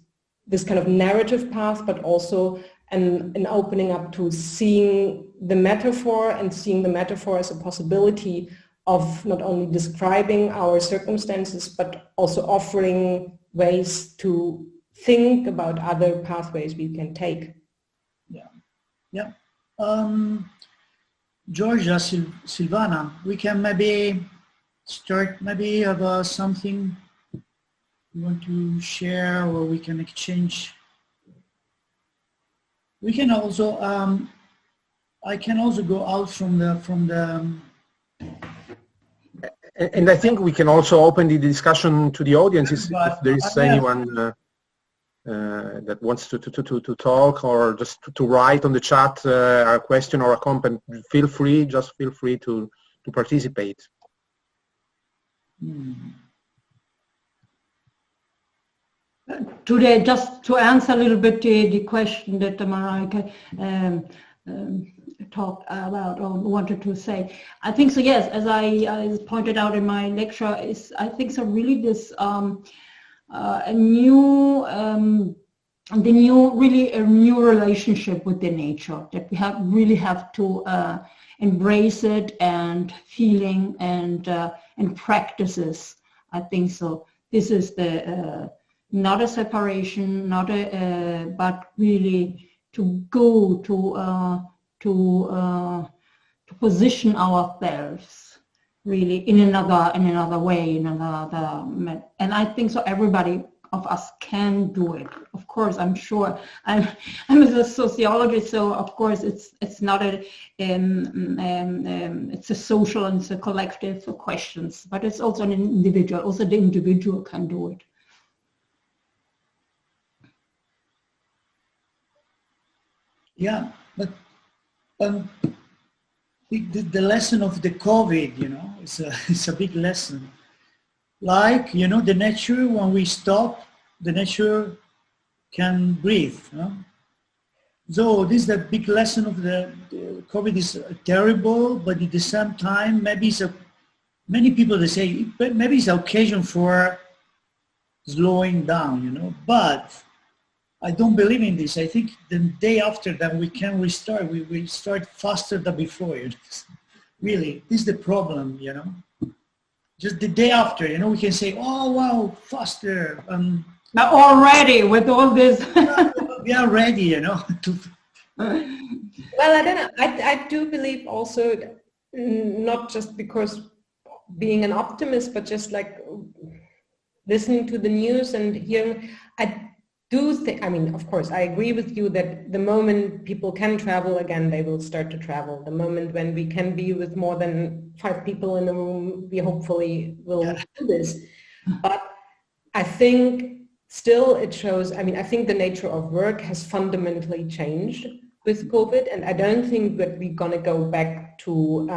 kind of narrative path, but also an opening up to seeing the metaphor and seeing the metaphor as a possibility of not only describing our circumstances, but also offering ways to think about other pathways we can take. Yeah. Giorgia, Silvana, we can maybe start, maybe have something you want to share, or we can exchange. We can also, I can also go out from the And I think we can also open the discussion to the audience if there is anyone that wants to talk, or just to write on the chat a question or a comment. Feel free, just feel free to participate. Today, just to answer a little bit the question that Mareike talked about or wanted to say. I think so, yes, as I pointed out in my lecture, I think so really this a new relationship with the nature, that we really have to embrace it, and feeling and practices. I think so. This is the not a separation, but really to go to position ourselves really in another way, and I think so everybody of us can do it. Of course, I'm sure. I'm a sociologist, so of course it's not a it's a social and it's a collective questions, but it's also an individual. Also, the individual can do it. Yeah, but the lesson of the COVID, you know, it's a big lesson. Like, you know, the nature, when we stop, the nature can breathe. You know? So this is the big lesson of the COVID. Is terrible, but at the same time, maybe many people, they say, maybe it's an occasion for slowing down, you know, but I don't believe in this. I think the day after that we can restart. We start faster than before. You know? Really, this is the problem, you know. Just the day after, you know, we can say, "Oh wow, faster." Now already with all this, we are ready, you know. Well, I don't know. I do believe also, not just because being an optimist, but just like listening to the news and hearing. I do think, I mean, of course, I agree with you that the moment people can travel again, they will start to travel. The moment when we can be with more than 5 people in a room, we hopefully will do this. But I think still it shows, I mean, I think the nature of work has fundamentally changed with COVID, and I don't think that we're going to go back to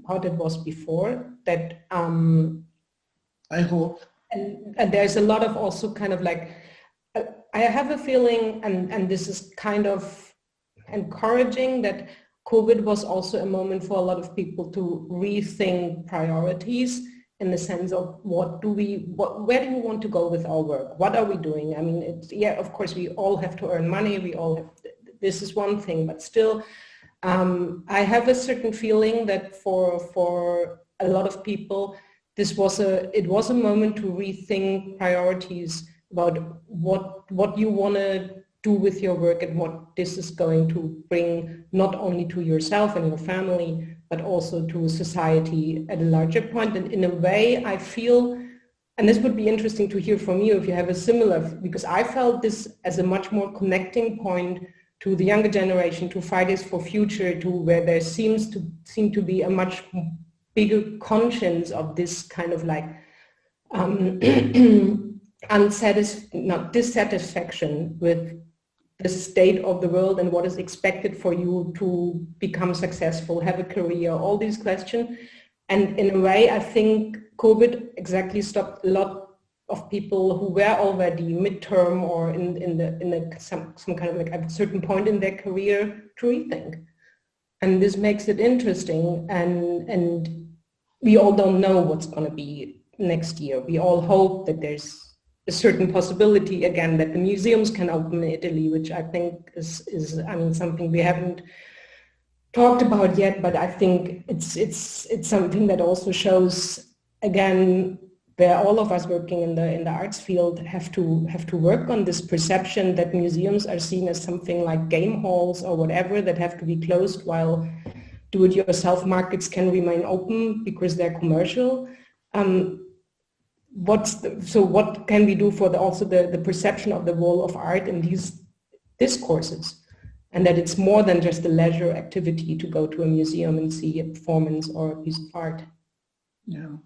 how it was before. That I hope. And there's a lot of also kind of like, I have a feeling, and this is kind of encouraging that COVID was also a moment for a lot of people to rethink priorities in the sense of where do we want to go with our work? What are we doing? I mean, yeah, of course, we all have to earn money. We all have, this is one thing, but still, I have a certain feeling that for a lot of people, it was a moment to rethink priorities about what you want to do with your work and what this is going to bring not only to yourself and your family, but also to society at a larger point. And in a way, I feel, and this would be interesting to hear from you if you have a similar, because I felt this as a much more connecting point to the younger generation, to Fridays for Future, to where there seem to be a much bigger conscience of this kind of like dissatisfaction with the state of the world and what is expected for you to become successful, have a career, all these questions. And in a way, I think COVID exactly stopped a lot of people who were already midterm or in some kind of like at a certain point in their career to rethink. And this makes it interesting. And we all don't know what's going to be next year. We all hope that there's a certain possibility again that the museums can open in Italy, which I think is I mean something we haven't talked about yet, but I think it's something that also shows again where all of us working in the arts field have to work on this perception that museums are seen as something like game halls or whatever that have to be closed while do-it-yourself markets can remain open because they're commercial. So what can we do for also the perception of the role of art in these discourses, and that it's more than just a leisure activity to go to a museum and see a performance or a piece of art? Yeah.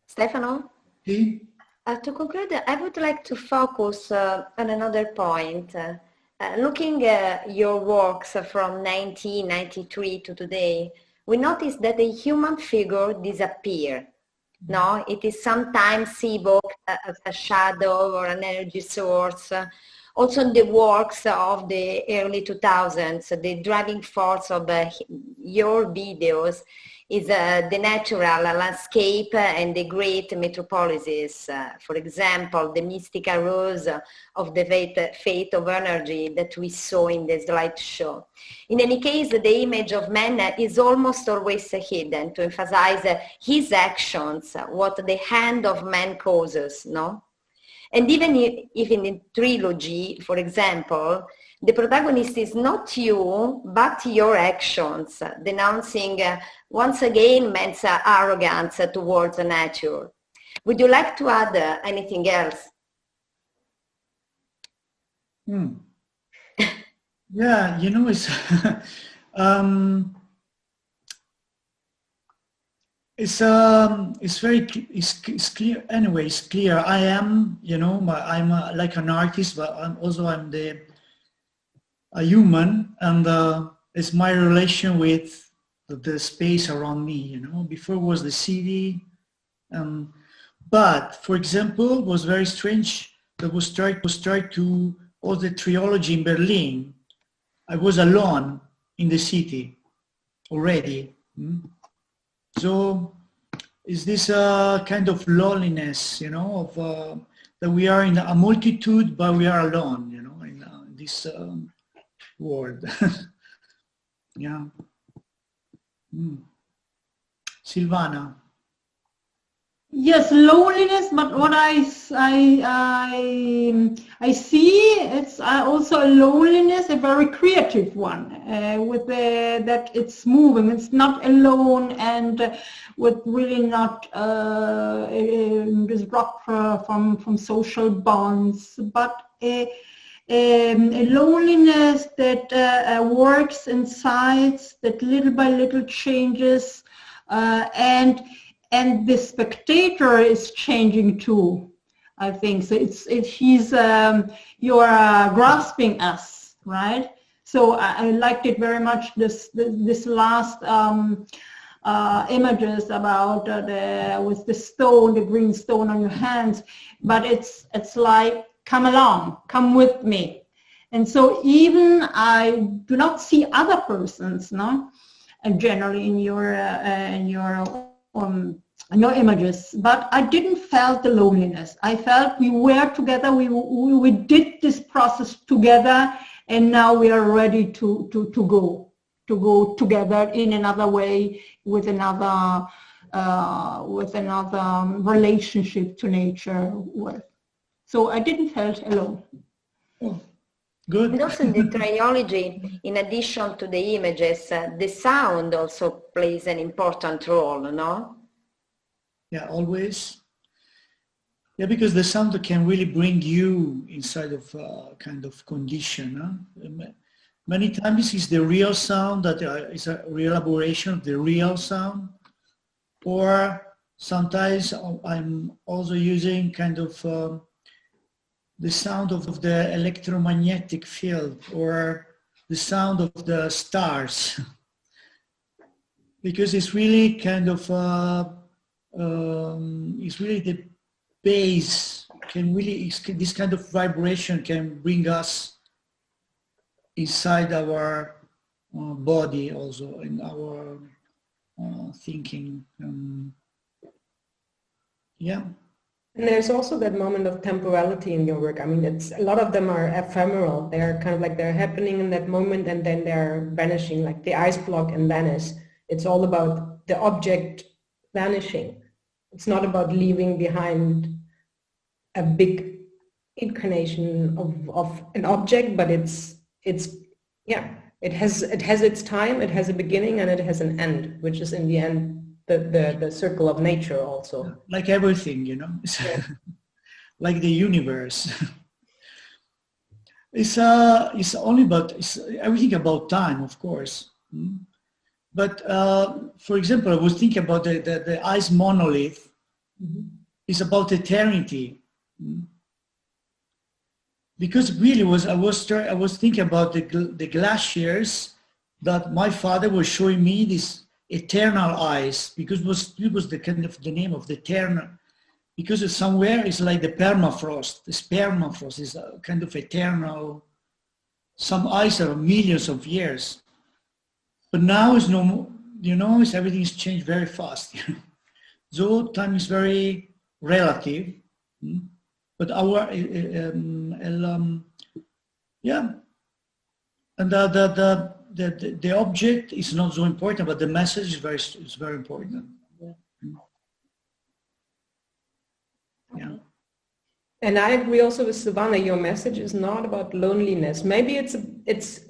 Stefano? To conclude, I would like to focus on another point. Looking at your works from 1993 to today, we notice that the human figure disappears. No, it is sometimes evoked as a shadow or an energy source. Also in the works of the early 2000s, the driving force of your videos is the natural landscape and the great metropolises. For example, the mystical rose of the fate of energy that we saw in the slideshow. In any case, the image of man is almost always hidden to emphasize his actions, what the hand of man causes, no? And even if in the trilogy, for example, the protagonist is not you, but your actions, denouncing once again man's arrogance towards nature. Would you like to add anything else? Yeah, you know, it's it's clear. Anyway, it's clear. I am, you know, I'm like an artist, but I'm a human, and it's my relation with the space around me. You know, before was the city, but for example, it was very strange. That was tried to all the trilogy in Berlin. I was alone in the city already. So is this a kind of loneliness, you know, of that we are in a multitude, but we are alone, you know, in this world. Yeah. Silvana. Yes, loneliness, but what I see, it's also a loneliness, a very creative one, with that it's moving, it's not alone, and with really not disrupt from social bonds, but a loneliness that works inside, that little by little changes, and the spectator is changing too, I think. So you are grasping us, right? So I liked it very much, this last images about with the stone, the green stone on your hands, but it's like, come along, come with me. And so even I do not see other persons, no, and generally in your images, but I didn't felt the loneliness. I felt we were together, we did this process together, and now we are ready to go together in another way with another relationship to nature. So I didn't felt alone. Oh, good. And also in the triology, in addition to the images, the sound also plays an important role, no? Yeah, always. Yeah, because the sound can really bring you inside of a kind of condition. Huh? Many times it's the real sound that is a real elaboration of the real sound. Or sometimes I'm also using kind of the sound of the electromagnetic field or the sound of the stars. Because it's really kind of, it's really the bass can really, this kind of vibration can bring us inside our body also, in our thinking. Yeah. And there's also that moment of temporality in your work. I mean, it's a lot of them are ephemeral. They're kind of like they're happening in that moment and then they're vanishing, like the ice block and vanish. It's all about the object vanishing. It's not about leaving behind a big incarnation of an object, but it's yeah, it has its time, it has a beginning and it has an end, which is in the end the circle of nature also. Like everything, you know, Yeah. like the universe. It's only about, it's everything about time, of course. But for example, I was thinking about the ice monolith. Mm-hmm. It's about eternity. Because really I was thinking about the glaciers that my father was showing me, this eternal ice, because it was the kind of the name of the eternal, because it's somewhere it's like the permafrost. This permafrost is a kind of eternal. Some ice are millions of years, but now it's no more. You know, everything's changed very fast. So time is very relative, but our yeah, and the object is not so important, but the message is very important. Yeah. And I agree also with Silvana, your message is not about loneliness. Maybe it's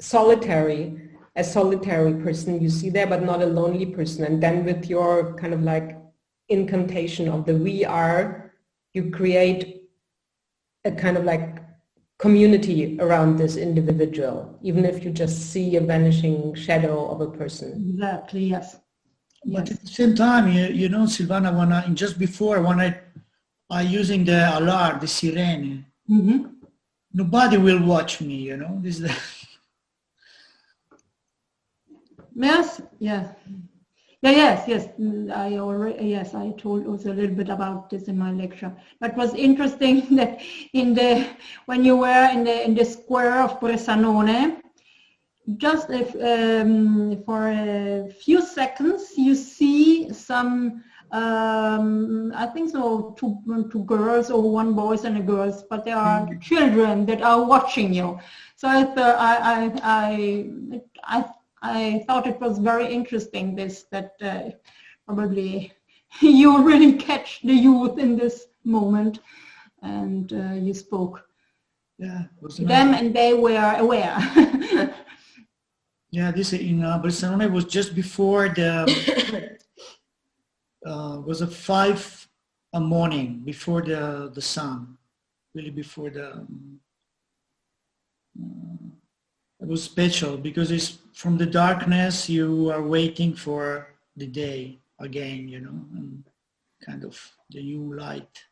solitary, a solitary person you see there, but not a lonely person. And then with your kind of like incantation of the we are, you create a kind of like community around this individual, even if you just see a vanishing shadow of a person. Exactly, yes. But at the same time, you know, Silvana, just before when I using the alarm, the sirene, nobody will watch me, you know. This is the Yes, yeah. Yes. I told also a little bit about this in my lecture. But it was interesting that when you were in the square of Bressanone, just for a few seconds you see some I think so two girls or one boys and a girls, but there are children that are watching you. So I thought it was very interesting that probably you really catch the youth in this moment, and you spoke to them and they were aware. Yeah, this in Barcelona was just before the was a 5 morning, before the sun, really before the. It was special because it's from the darkness you are waiting for the day again, you know, and kind of the new light.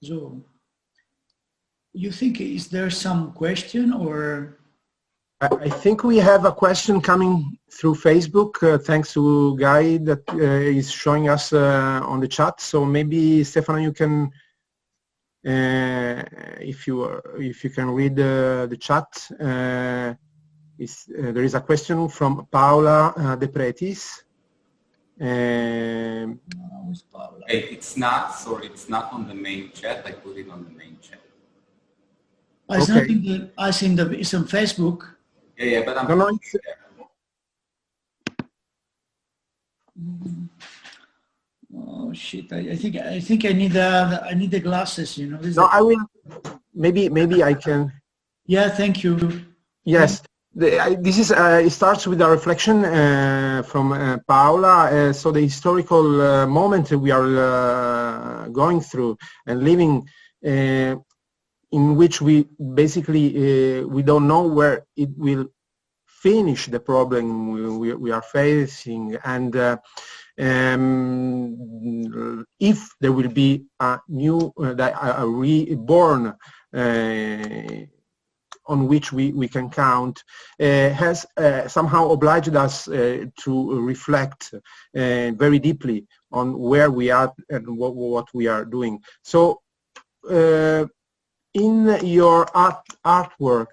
So, you think, is there some question or? I think we have a question coming through Facebook, thanks to Guy that is showing us on the chat. So maybe, Stefano, you can If you can read the chat, there is a question from Paula De Pretis. It's not, sorry, it's not on the main chat. I put it on the main chat. It's Okay. not in the, it's on Facebook. Yeah, but I'm No, no, Oh shit! I think I need the glasses. You know. no, I will. Maybe I can. Yeah, thank you. Yes, this is. It starts with a reflection from Paula. So the historical moment we are going through and living, in which we basically we don't know where it will finish, the problem we are facing, and if there will be a new, a reborn on which we can count, has somehow obliged us to reflect very deeply on where we are and what we are doing. So in your artwork,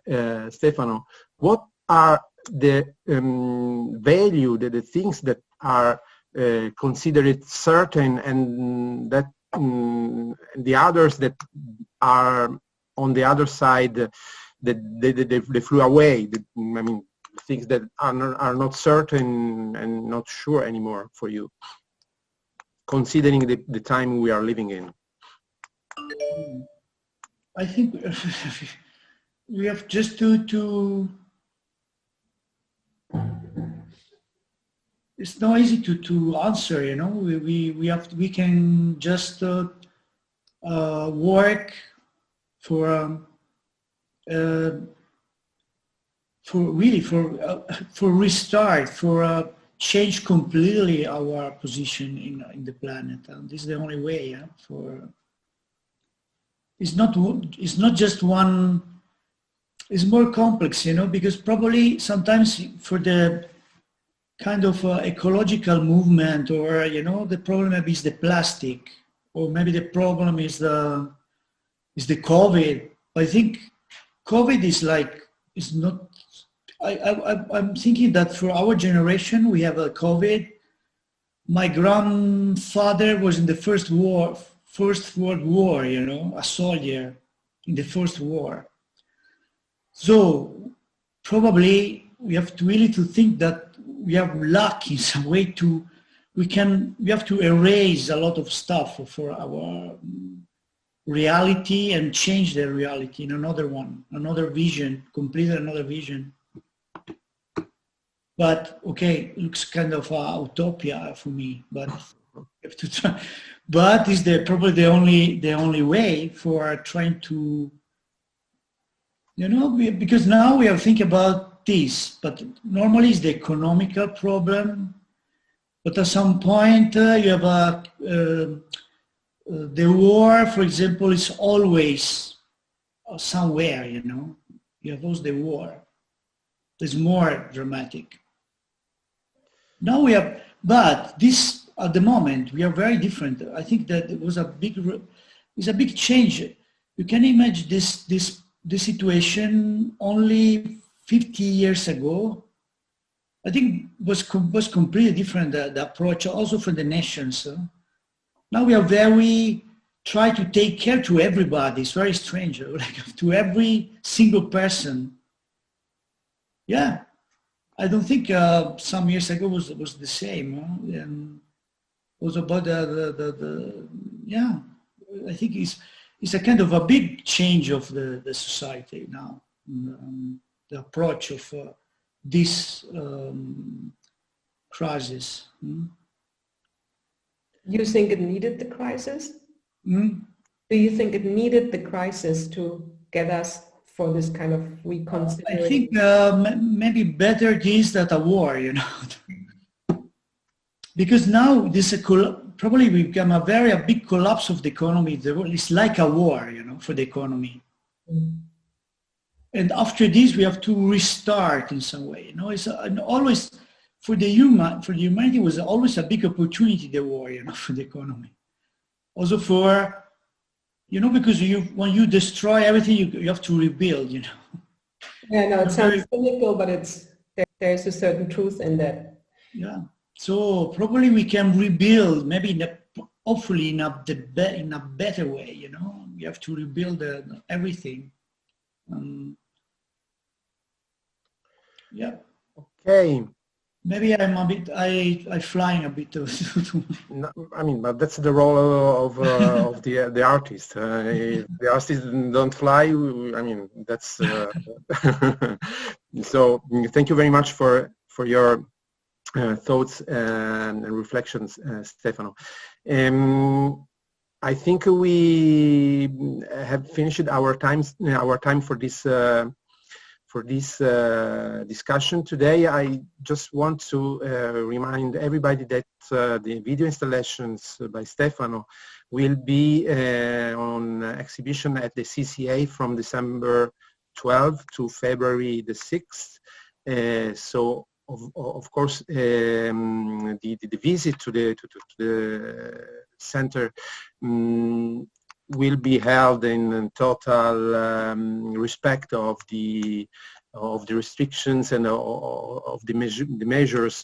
Stefano, what are the value, the things that are considered certain, and that the others that are on the other side, that they flew away? I mean, things that are not certain and not sure anymore for you, considering the time we are living in. I think we have just to it's not easy to answer, you know. We can just work for restart, for change completely our position in the planet, and this is the only way. Yeah, for it's not just one. It's more complex, you know, because probably sometimes for the kind of ecological movement, or, you know, the problem maybe is the plastic, or maybe the problem is the COVID. I think COVID is not, I'm thinking that for our generation, we have a COVID. My grandfather was in the First World War, you know, a soldier in the First War. So probably we have to really to think that we have luck in some way we have to erase a lot of stuff for our reality and change the reality in another one, another vision, completely another vision. But okay, it looks kind of utopia for me, but we have to try. But it's probably the only way for trying to, you know, because now we are thinking about this, but normally it's the economical problem. But at some point you have the war, for example, is always somewhere, you know. You have always the war. It's more dramatic. Now we have, but this at the moment we are very different. I think that it was a big change. You can imagine this situation only 50 years ago. I think was completely different, the approach also for the nations. Now we are try to take care to everybody. It's very strange, like to every single person. Yeah, I don't think some years ago was the same. And it was about yeah. I think it's a kind of a big change of the society now. The approach of this crisis. You think it needed the crisis? Mm? Do you think it needed the crisis to get us for this kind of reconsideration? I think maybe better this than a war, you know. Because now this probably will become a big collapse of the economy. It's like a war, you know, for the economy. Mm. And after this, we have to restart in some way. You know, it's always for the humanity was always a big opportunity. The war, you know, for the economy, also for you know, because when you destroy everything, you have to rebuild, you know. Yeah, no, it sounds cynical, but there's a certain truth in that. Yeah. So probably we can rebuild, maybe hopefully in a better way, you know. We have to rebuild everything. Yeah. Okay. Maybe I'm a bit, I flying a bit. No, I mean, but that's the role of the artist. If the artist don't fly, I mean, that's so. Thank you very much for your thoughts and reflections, Stefano. I think we have finished our time for this discussion today. I just want to remind everybody that the video installations by Stefano will be on exhibition at the CCA from December 12th to February the 6th. So of course the visit to the center will be held in total respect of the restrictions and of the measures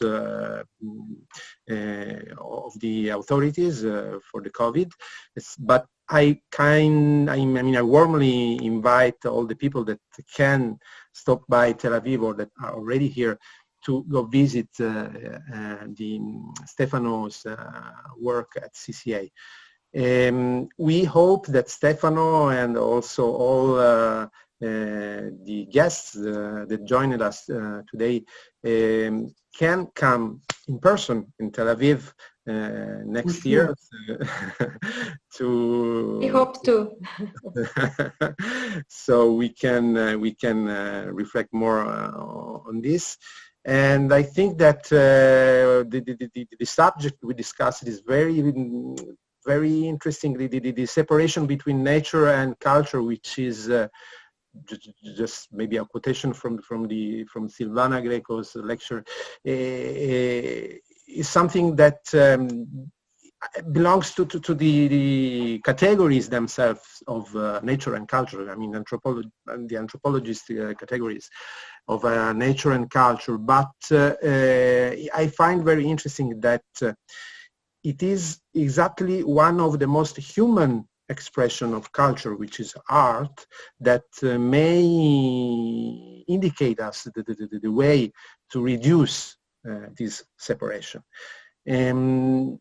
of the authorities for the COVID. But I warmly invite all the people that can stop by Tel Aviv or that are already here to go visit the Stefano's work at CCA. We hope that Stefano and also all the guests that joined us today can come in person in Tel Aviv next year. We hope to. So we can reflect more on this. And I think that the subject we discussed is very interestingly the separation between nature and culture, which is just maybe a quotation from Silvana Greco's lecture, is something that belongs to the categories themselves of nature and culture. I mean, the anthropologist categories of nature and culture. But I find very interesting that it is exactly one of the most human expression of culture, which is art, that may indicate us the way to reduce this separation. In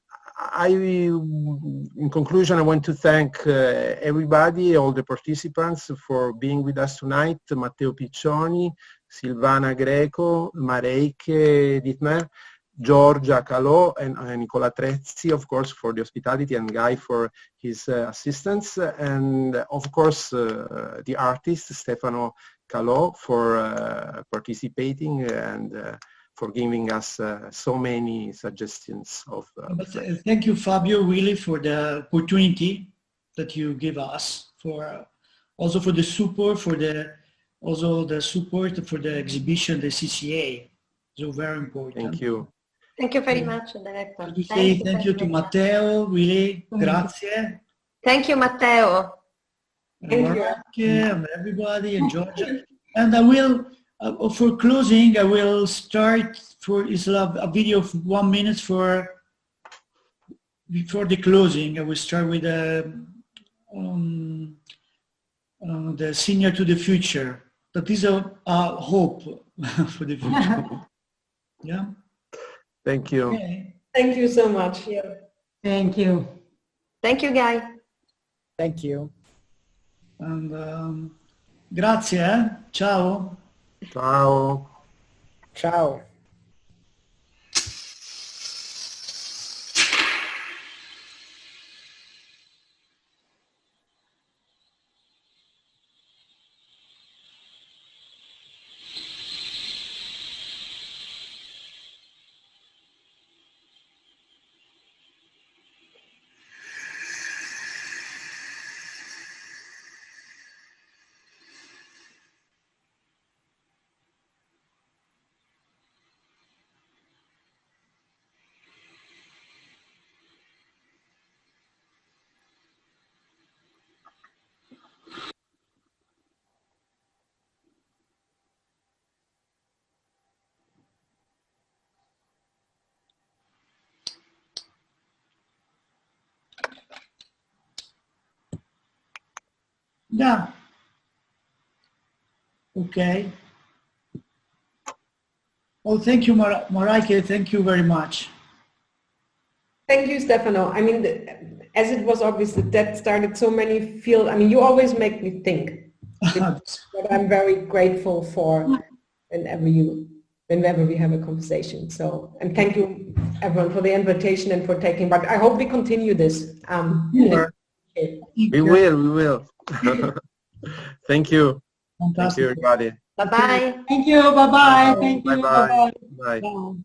conclusion, I want to thank everybody, all the participants, for being with us tonight. Matteo Piccioni, Silvana Greco, Mareike, Dittmer, Giorgia Calò, and Nicola Trezzi, of course, for the hospitality, and Guy for his assistance, and of course the artist Stefano Cagol for participating and for giving us so many suggestions of thank you, Fabio, really, for the opportunity that you give us, for also for the support, for the support for the exhibition, the CCA. So very important. Thank you. Thank you very much, Director. Thank you to Matteo, really, grazie. Thank you, Matteo. Thank you. And everybody, and Giorgia. And I will, for closing, I will start a video of 1 minute before the closing. I will start with the Senior to the Future. That is a hope for the future. Yeah. Thank you. Okay. Thank you so much. Thank you. Thank you, Guy. Thank you. And grazie. Ciao. Ciao. Ciao. Yeah. Okay. Oh, thank you, Mareike. Thank you very much. Thank you, Stefano. I mean, as it was obvious that started so many fields. I mean, you always make me think. What I'm very grateful for whenever we have a conversation. So, and thank you everyone for the invitation and for taking part. I hope we continue this. Sure. We will. Thank you. Fantastic. Thank you, everybody. Bye-bye. Thank you. Bye-bye. Thank you. Bye-bye. Bye-bye. Bye.